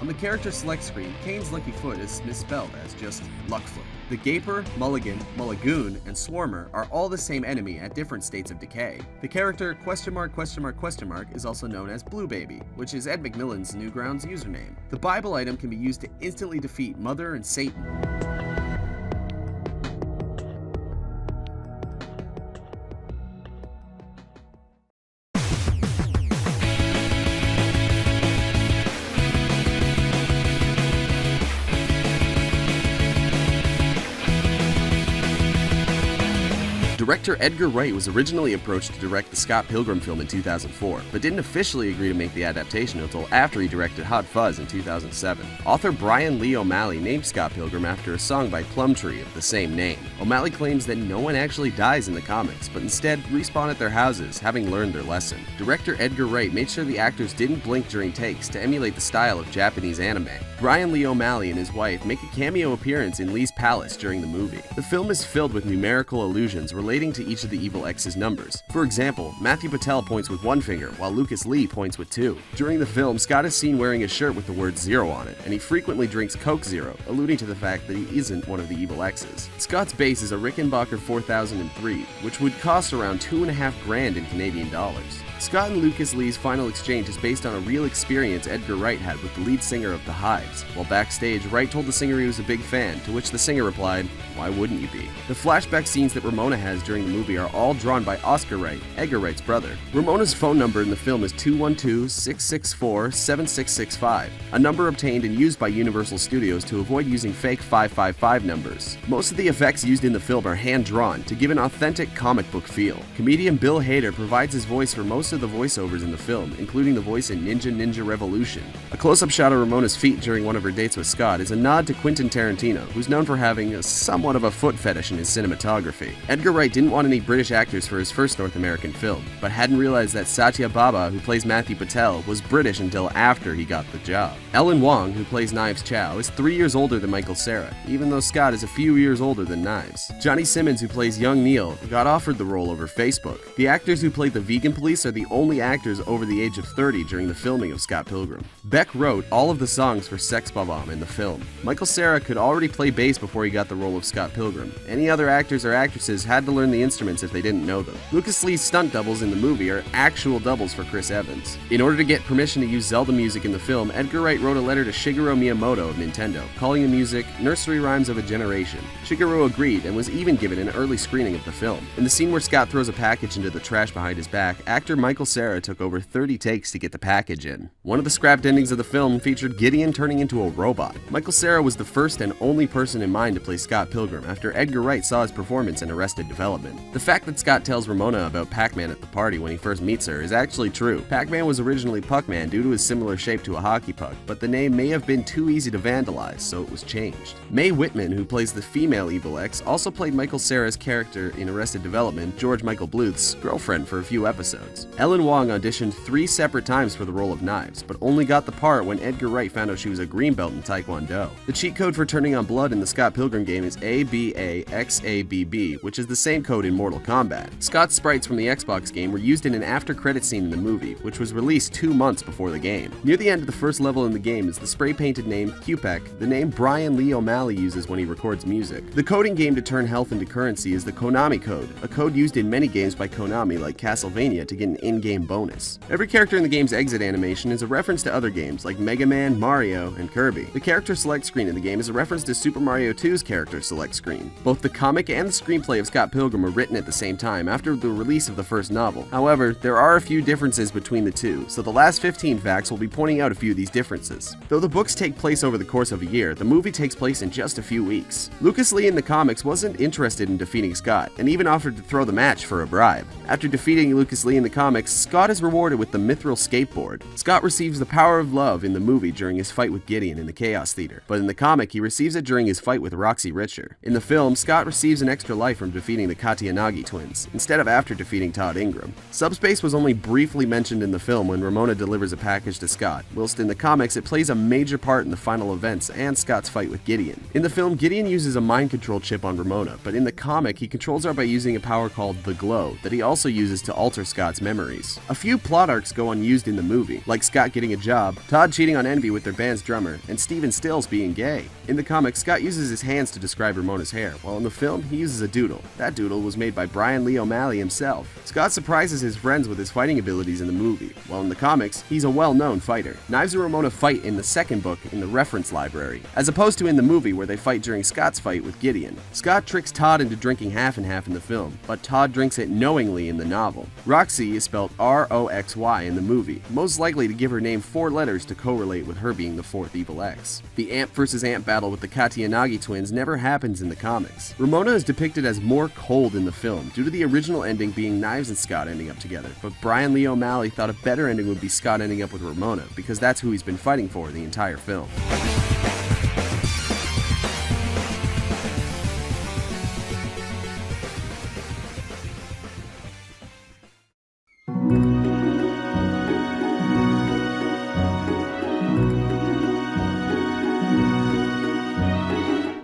On the character select screen, Kane's lucky foot is misspelled as just Luckfoot. The Gaper, Mulligan, Mulligoon, and Swarmer are all the same enemy at different states of decay. The character ? Is also known as Blue Baby, which is Ed McMillan's Newgrounds username. The Bible item can be used to instantly defeat Mother and Satan. Director Edgar Wright was originally approached to direct the Scott Pilgrim film in 2004, but didn't officially agree to make the adaptation until after he directed Hot Fuzz in 2007. Author Brian Lee O'Malley named Scott Pilgrim after a song by Plumtree of the same name. O'Malley claims that no one actually dies in the comics, but instead respawn at their houses, having learned their lesson. Director Edgar Wright made sure the actors didn't blink during takes to emulate the style of Japanese anime. Brian Lee O'Malley and his wife make a cameo appearance in Lee's palace during the movie. The film is filled with numerical allusions relating to each of the Evil X's numbers. For example, Matthew Patel points with one finger, while Lucas Lee points with two. During the film, Scott is seen wearing a shirt with the word Zero on it, and he frequently drinks Coke Zero, alluding to the fact that he isn't one of the Evil X's. Scott's base is a Rickenbacker 4003, which would cost around $2,500 in Canadian dollars. Scott and Lucas Lee's final exchange is based on a real experience Edgar Wright had with the lead singer of The Hives. While backstage, Wright told the singer he was a big fan, to which the singer replied, "Why wouldn't you be?" The flashback scenes that Ramona has during the movie are all drawn by Oscar Wright, Edgar Wright's brother. Ramona's phone number in the film is 212-664-7665, a number obtained and used by Universal Studios to avoid using fake 555 numbers. Most of the effects used in the film are hand-drawn to give an authentic comic book feel. Comedian Bill Hader provides his voice for most of the voiceovers in the film, including the voice in Ninja Revolution. A close-up shot of Ramona's feet during one of her dates with Scott is a nod to Quentin Tarantino, who's known for having somewhat of a foot fetish in his cinematography. Edgar Wright didn't want any British actors for his first North American film, but hadn't realized that Satya Bhabha, who plays Matthew Patel, was British until after he got the job. Ellen Wong, who plays Knives Chow, is 3 years older than Michael Cera, even though Scott is a few years older than Knives. Johnny Simmons, who plays young Neil, got offered the role over Facebook. The actors who played the vegan police are the only actors over the age of 30 during the filming of Scott Pilgrim. Beck wrote all of the songs for Sex Bob-omb in the film. Michael Cera could already play bass before he got the role of Scott Pilgrim. Any other actors or actresses had to learn the instruments if they didn't know them. Lucas Lee's stunt doubles in the movie are actual doubles for Chris Evans. In order to get permission to use Zelda music in the film, Edgar Wright wrote a letter to Shigeru Miyamoto of Nintendo, calling the music Nursery Rhymes of a Generation. Shigeru agreed and was even given an early screening of the film. In the scene where Scott throws a package into the trash behind his back, actor Michael Cera took over 30 takes to get the package in. One of the scrapped endings of the film featured Gideon turning into a robot. Michael Cera was the first and only person in mind to play Scott Pilgrim after Edgar Wright saw his performance in Arrested Development. The fact that Scott tells Ramona about Pac-Man at the party when he first meets her is actually true. Pac-Man was originally Puck-Man due to his similar shape to a hockey puck, but the name may have been too easy to vandalize, so it was changed. Mae Whitman, who plays the female Evil X, also played Michael Cera's character in Arrested Development, George Michael Bluth's girlfriend for a few episodes. Ellen Wong auditioned 3 separate times for the role of Knives, but only got the part when Edgar Wright found out she was a green belt in Taekwondo. The cheat code for turning on blood in the Scott Pilgrim game is ABAXABB, which is the same code in Mortal Kombat. Scott's sprites from the Xbox game were used in an after-credit scene in the movie, which was released 2 months before the game. Near the end of the first level in the game is the spray-painted name QPEC, the name Brian Lee O'Malley uses when he records music. The coding game to turn health into currency is the Konami code, a code used in many games by Konami like Castlevania to get an in-game bonus. Every character in the game's exit animation is a reference to other games like Mega Man, Mario, and Kirby. The character select screen in the game is a reference to Super Mario 2's character select screen. Both the comic and the screenplay of Scott Pilgrim were written at the same time after the release of the first novel. However, there are a few differences between the two, so the last 15 facts will be pointing out a few of these differences. Though the books take place over the course of a year, the movie takes place in just a few weeks. Lucas Lee in the comics wasn't interested in defeating Scott, and even offered to throw the match for a bribe. After defeating Lucas Lee in the comics, Scott is rewarded with the Mithril skateboard. Scott receives the power of love in the movie during his fight with Gideon in the Chaos Theater, but in the comic he receives it during his fight with Roxy Richer. In the film, Scott receives an extra life from defeating the Katiyanagi twins, instead of after defeating Todd Ingram. Subspace was only briefly mentioned in the film when Ramona delivers a package to Scott, whilst in the comics it plays a major part in the final events and Scott's fight with Gideon. In the film, Gideon uses a mind control chip on Ramona, but in the comic he controls her by using a power called the Glow that he also uses to alter Scott's memories. A few plot arcs go unused in the movie, like Scott getting a job, Todd cheating on Envy with their band's drummer, and Steven Stills being gay. In the comics, Scott uses his hands to describe Ramona's hair, while in the film, he uses a doodle. That doodle was made by Brian Lee O'Malley himself. Scott surprises his friends with his fighting abilities in the movie, while in the comics, he's a well-known fighter. Knives and Ramona fight in the second book in the reference library, as opposed to in the movie where they fight during Scott's fight with Gideon. Scott tricks Todd into drinking half and half in the film, but Todd drinks it knowingly in the novel. Roxy is spelled R-O-X-Y in the movie, most likely to give her name 4 letters to correlate with her being the 4th evil X. The Ant vs. Ant battle with the Katiyanagi twins never happens in the comics. Ramona is depicted as more cold in the film, due to the original ending being Knives and Scott ending up together, but Brian Lee O'Malley thought a better ending would be Scott ending up with Ramona, because that's who he's been fighting for the entire film.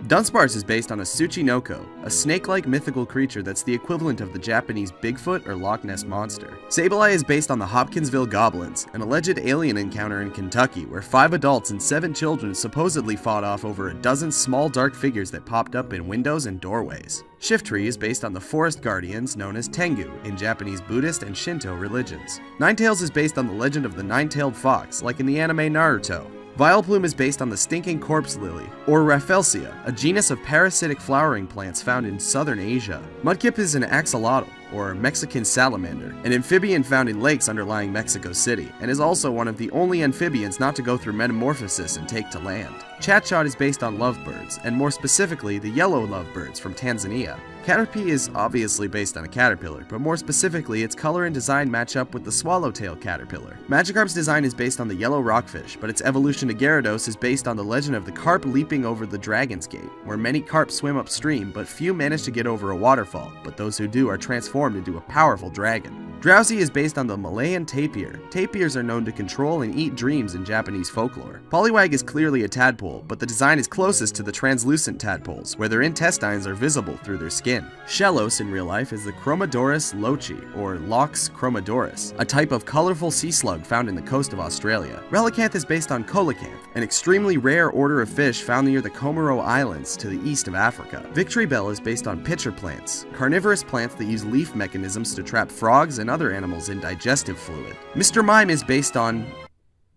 Dunsparce is based on a Tsuchinoko, a snake-like mythical creature that's the equivalent of the Japanese Bigfoot or Loch Ness Monster. Sableye is based on the Hopkinsville Goblins, an alleged alien encounter in Kentucky where 5 adults and 7 children supposedly fought off over a dozen small dark figures that popped up in windows and doorways. Shiftry is based on the forest guardians known as Tengu in Japanese Buddhist and Shinto religions. Ninetales is based on the legend of the nine-tailed fox, like in the anime Naruto. Vileplume is based on the stinking corpse lily, or Rafflesia, a genus of parasitic flowering plants found in southern Asia. Mudkip is an axolotl, or Mexican salamander, an amphibian found in lakes underlying Mexico City, and is also one of the only amphibians not to go through metamorphosis and take to land. Chatshot is based on lovebirds, and more specifically the yellow lovebirds from Tanzania. Caterpie is obviously based on a caterpillar, but more specifically its color and design match up with the swallowtail caterpillar. Magikarp's design is based on the yellow rockfish, but its evolution to Gyarados is based on the legend of the carp leaping over the Dragon's Gate, where many carp swim upstream, but few manage to get over a waterfall, but those who do are transformed into a powerful dragon. Drowsy is based on the Malayan tapir. Tapirs are known to control and eat dreams in Japanese folklore. Poliwag is clearly a tadpole, but the design is closest to the translucent tadpoles, where their intestines are visible through their skin. Shellos in real life is the Chromadoris lochi, or Lox chromadoris, a type of colorful sea slug found in the coast of Australia. Relicanth is based on Coelacanth, an extremely rare order of fish found near the Comoro Islands to the east of Africa. Victory Bell is based on pitcher plants, carnivorous plants that use leaf mechanisms to trap frogs and other animals in digestive fluid. Mr. Mime is based on,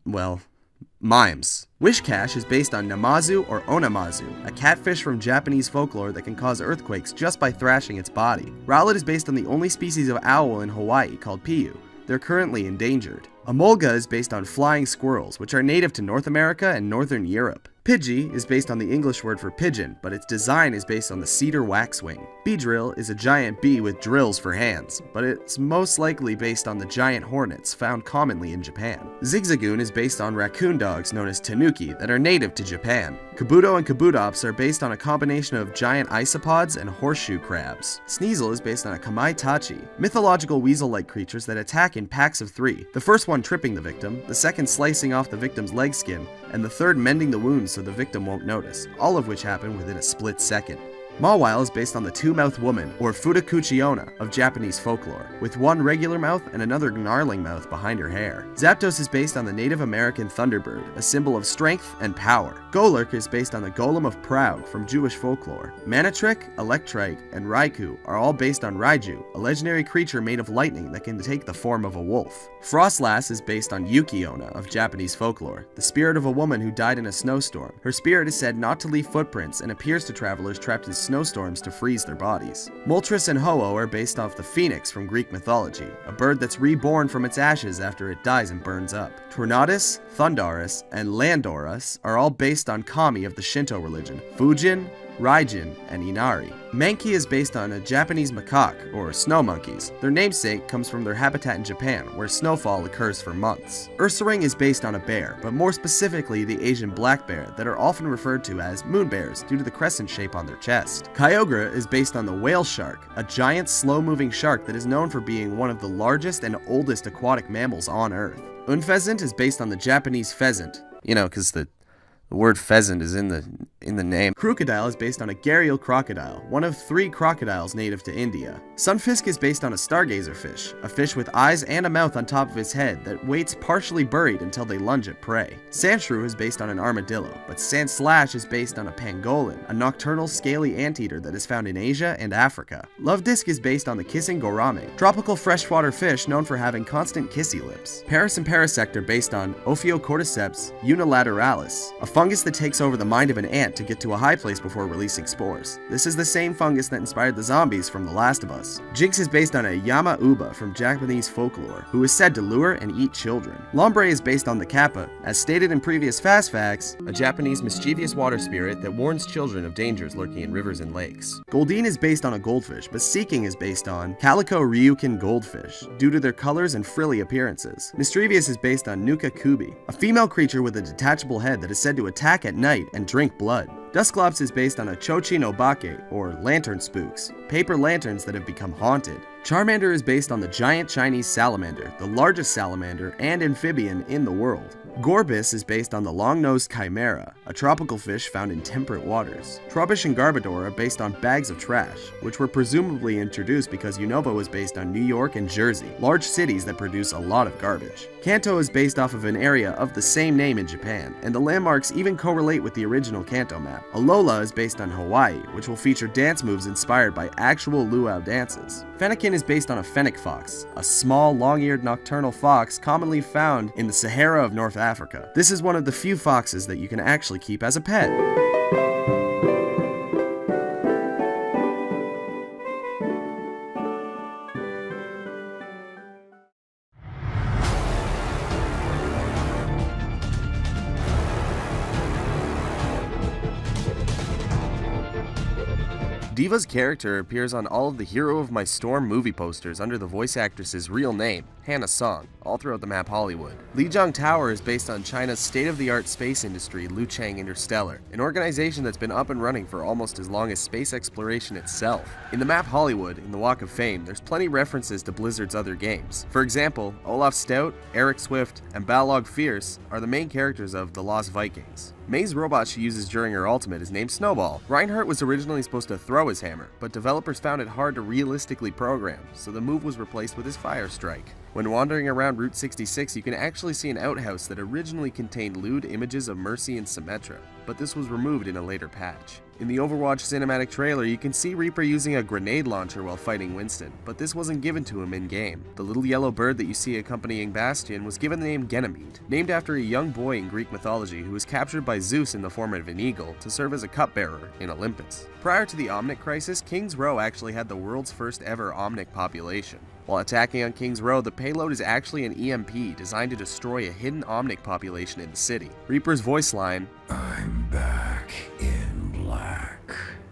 well, mimes. Wishcash is based on Namazu or Onamazu, a catfish from Japanese folklore that can cause earthquakes just by thrashing its body. Rowlet is based on the only species of owl in Hawaii called Piu. They're currently endangered. Amolga is based on flying squirrels, which are native to North America and Northern Europe. Pidgey is based on the English word for pigeon, but its design is based on the cedar waxwing. Beedrill is a giant bee with drills for hands, but it's most likely based on the giant hornets found commonly in Japan. Zigzagoon is based on raccoon dogs known as tanuki that are native to Japan. Kabuto and Kabutops are based on a combination of giant isopods and horseshoe crabs. Sneasel is based on a kamaitachi, mythological weasel-like creatures that attack in packs of 3, the first one tripping the victim, the second slicing off the victim's leg skin, and the third mending the wounds so the victim won't notice, all of which happen within a split second. Mawile is based on the two-mouthed woman, or Fudakuchiona, of Japanese folklore, with one regular mouth and another gnarling mouth behind her hair. Zapdos is based on the Native American thunderbird, a symbol of strength and power. Golurk is based on the Golem of Proud from Jewish folklore. Manatrik, Electrike, and Raikou are all based on Raiju, a legendary creature made of lightning that can take the form of a wolf. Frostlass is based on Yukiona of Japanese folklore, the spirit of a woman who died in a snowstorm. Her spirit is said not to leave footprints and appears to travelers trapped in snowstorms to freeze their bodies. Moltres and Ho-Oh are based off the phoenix from Greek mythology, a bird that's reborn from its ashes after it dies and burns up. Tornadus, Thundarus, and Landorus are all based on kami of the Shinto religion, Fujin, Raijin, and Inari. Mankey is based on a Japanese macaque, or snow monkeys. Their namesake comes from their habitat in Japan, where snowfall occurs for months. Ursaring is based on a bear, but more specifically the Asian black bear that are often referred to as moon bears due to the crescent shape on their chest. Kyogre is based on the whale shark, a giant slow-moving shark that is known for being one of the largest and oldest aquatic mammals on Earth. Unpheasant is based on the Japanese pheasant, because the word pheasant is in the name. Crocodile is based on a gharial crocodile, one of 3 crocodiles native to India. Sunfisk is based on a stargazer fish, a fish with eyes and a mouth on top of its head that waits partially buried until they lunge at prey. Sandshrew is based on an armadillo, but Sandslash is based on a pangolin, a nocturnal scaly anteater that is found in Asia and Africa. Love Disc is based on the kissing gourame, tropical freshwater fish known for having constant kissy lips. Paris and Parasect are based on Ophiocordyceps unilateralis, a fungus that takes over the mind of an ant to get to a high place before releasing spores. This is the same fungus that inspired the zombies from The Last of Us. Jinx is based on a Yama-uba from Japanese folklore, who is said to lure and eat children. Lombre is based on the Kappa, as stated in previous Fast Facts, a Japanese mischievous water spirit that warns children of dangers lurking in rivers and lakes. Goldeen is based on a goldfish, but Seeking is based on Calico Ryukin goldfish, due to their colors and frilly appearances. Mischievous is based on Nuka Kubi, a female creature with a detachable head that is said to attack at night and drink blood. Dusclops is based on a Chochi no Bake, or lantern spooks, paper lanterns that have become haunted. Charmander is based on the giant Chinese salamander, the largest salamander and amphibian in the world. Gorbis is based on the long-nosed chimera, a tropical fish found in temperate waters. Trubbish and Garbodor are based on bags of trash, which were presumably introduced because Unova was based on New York and Jersey, large cities that produce a lot of garbage. Kanto is based off of an area of the same name in Japan, and the landmarks even correlate with the original Kanto map. Alola is based on Hawaii, which will feature dance moves inspired by actual luau dances. Fennekin is based on a fennec fox, a small, long-eared nocturnal fox commonly found in the Sahara of North Africa. This is one of the few foxes that you can actually keep as a pet. Diva's character appears on all of the Hero of My Storm movie posters under the voice actress's real name, Hannah Song, all throughout the map Hollywood. Lijiang Tower is based on China's state-of-the-art space industry, Luchang Interstellar, an organization that's been up and running for almost as long as space exploration itself. In the map Hollywood, in the Walk of Fame, there's plenty references to Blizzard's other games. For example, Olaf Stout, Eric Swift, and Balog Fierce are the main characters of The Lost Vikings. May's robot she uses during her ultimate is named Snowball. Reinhardt was originally supposed to throw his hammer, but developers found it hard to realistically program, so the move was replaced with his Fire Strike. When wandering around Route 66, you can actually see an outhouse that originally contained lewd images of Mercy and Symmetra, but this was removed in a later patch. In the Overwatch cinematic trailer, you can see Reaper using a grenade launcher while fighting Winston, but this wasn't given to him in-game. The little yellow bird that you see accompanying Bastion was given the name Ganymede, named after a young boy in Greek mythology who was captured by Zeus in the form of an eagle to serve as a cupbearer in Olympus. Prior to the Omnic crisis, King's Row actually had the world's first ever Omnic population. While attacking on King's Row, the payload is actually an EMP designed to destroy a hidden Omnic population in the city. Reaper's voice line, I'm back in black,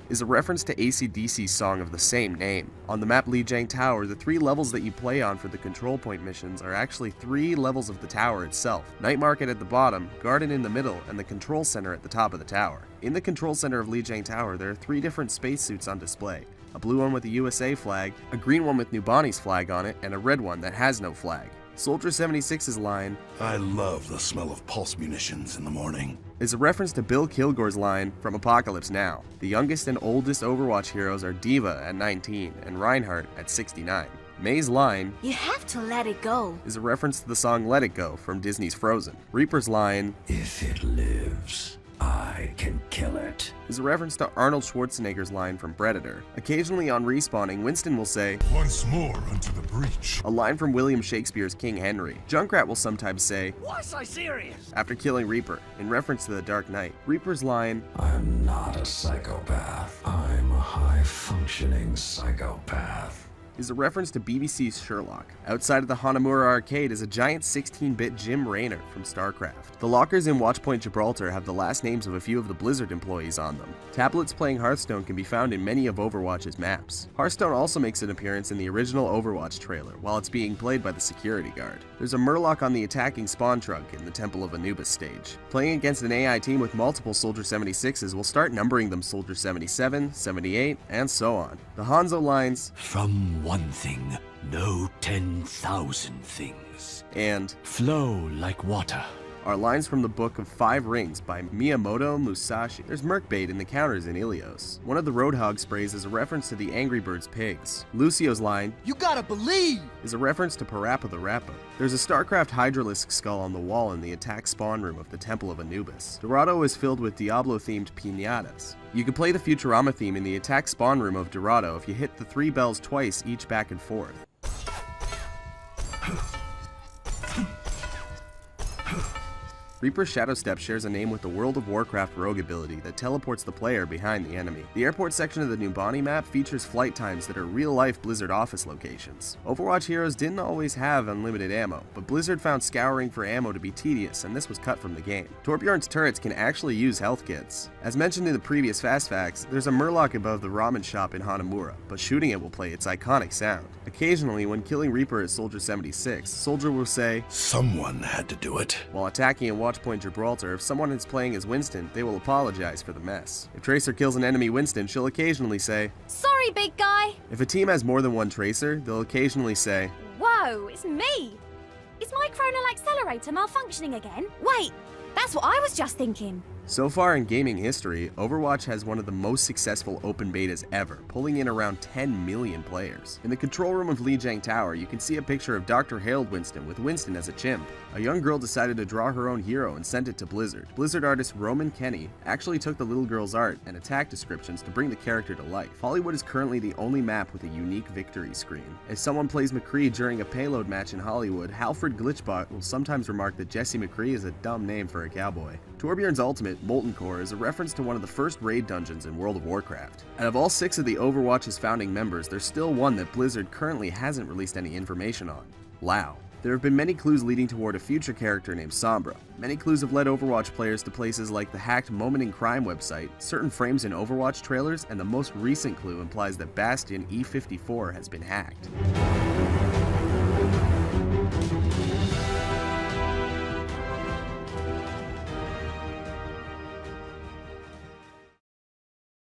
is a reference to AC/DC's song of the same name. On the map Lijiang Tower, the 3 levels that you play on for the control point missions are actually 3 levels of the tower itself. Night Market at the bottom, Garden in the middle, and the control center at the top of the tower. In the control center of Lijiang Tower, there are 3 different spacesuits on display. A blue one with the USA flag, a green one with New Bonnie's flag on it, and a red one that has no flag. Soldier 76's line, I love the smell of pulse munitions in the morning, is a reference to Bill Kilgore's line from Apocalypse Now. The youngest and oldest Overwatch heroes are Diva at 19 and Reinhardt at 69. May's line, You have to let it go. is a reference to the song Let It Go from Disney's Frozen. Reaper's line, if it lives, I can kill it, is a reference to Arnold Schwarzenegger's line from Predator. Occasionally on respawning, Winston will say, once more unto the breach. a line from William Shakespeare's King Henry. Junkrat will sometimes say, Why so serious? after killing Reaper, in reference to the Dark Knight. Reaper's line, I'm not a psychopath, I'm a high-functioning psychopath, is a reference to BBC's Sherlock. Outside of the Hanamura arcade is a giant 16-bit Jim Raynor from StarCraft. The lockers in Watchpoint Gibraltar have the last names of a few of the Blizzard employees on them. Tablets playing Hearthstone can be found in many of Overwatch's maps. Hearthstone also makes an appearance in the original Overwatch trailer, while it's being played by the security guard. There's a Murloc on the attacking spawn trunk in the Temple of Anubis stage. Playing against an AI team with multiple Soldier 76s will start numbering them Soldier 77, 78, and so on. The Hanzo lines, from one thing, know 10,000 things, and flow like water, are lines from the Book of 5 Rings by Miyamoto Musashi. There's Merkbait in the counters in Ilios. One of the Roadhog sprays is a reference to the Angry Birds pigs. Lucio's line, You gotta believe, is a reference to Parappa the Rappa. There's a StarCraft Hydralisk skull on the wall in the attack spawn room of the Temple of Anubis. Dorado is filled with Diablo-themed piñatas. You can play the Futurama theme in the attack spawn room of Dorado if you hit the 3 bells twice each back and forth. Reaper's Shadow Step shares a name with the World of Warcraft rogue ability that teleports the player behind the enemy. The airport section of the New Bonnie map features flight times that are real-life Blizzard office locations. Overwatch heroes didn't always have unlimited ammo, but Blizzard found scouring for ammo to be tedious, and this was cut from the game. Torbjorn's turrets can actually use health kits. As mentioned in the previous Fast Facts, there's a Murloc above the ramen shop in Hanamura, but shooting it will play its iconic sound. Occasionally, when killing Reaper as Soldier 76, Soldier will say, someone had to do it. While attacking in Watchpoint Gibraltar, if someone is playing as Winston, they will apologize for the mess. If Tracer kills an enemy Winston, she'll occasionally say, Sorry, big guy. If a team has more than one Tracer, they'll occasionally say, Whoa, it's me. Is my chronal accelerator malfunctioning again? Wait, that's what I was just thinking. So far in gaming history, Overwatch has one of the most successful open betas ever, pulling in around 10 million players. In the control room of Lijiang Tower, you can see a picture of Dr. Harold Winston with Winston as a chimp. A young girl decided to draw her own hero and sent it to Blizzard. Blizzard artist Roman Kenny actually took the little girl's art and attack descriptions to bring the character to life. Hollywood is currently the only map with a unique victory screen. If someone plays McCree during a payload match in Hollywood, Halford Glitchbot will sometimes remark that Jesse McCree is a dumb name for a cowboy. Torbjorn's ultimate, Molten Core, is a reference to one of the first raid dungeons in World of Warcraft. Out of all 6 of the Overwatch's founding members, there's still one that Blizzard currently hasn't released any information on: Lao. There have been many clues leading toward a future character named Sombra. Many clues have led Overwatch players to places like the hacked Moment in Crime website, certain frames in Overwatch trailers, and the most recent clue implies that Bastion E54 has been hacked.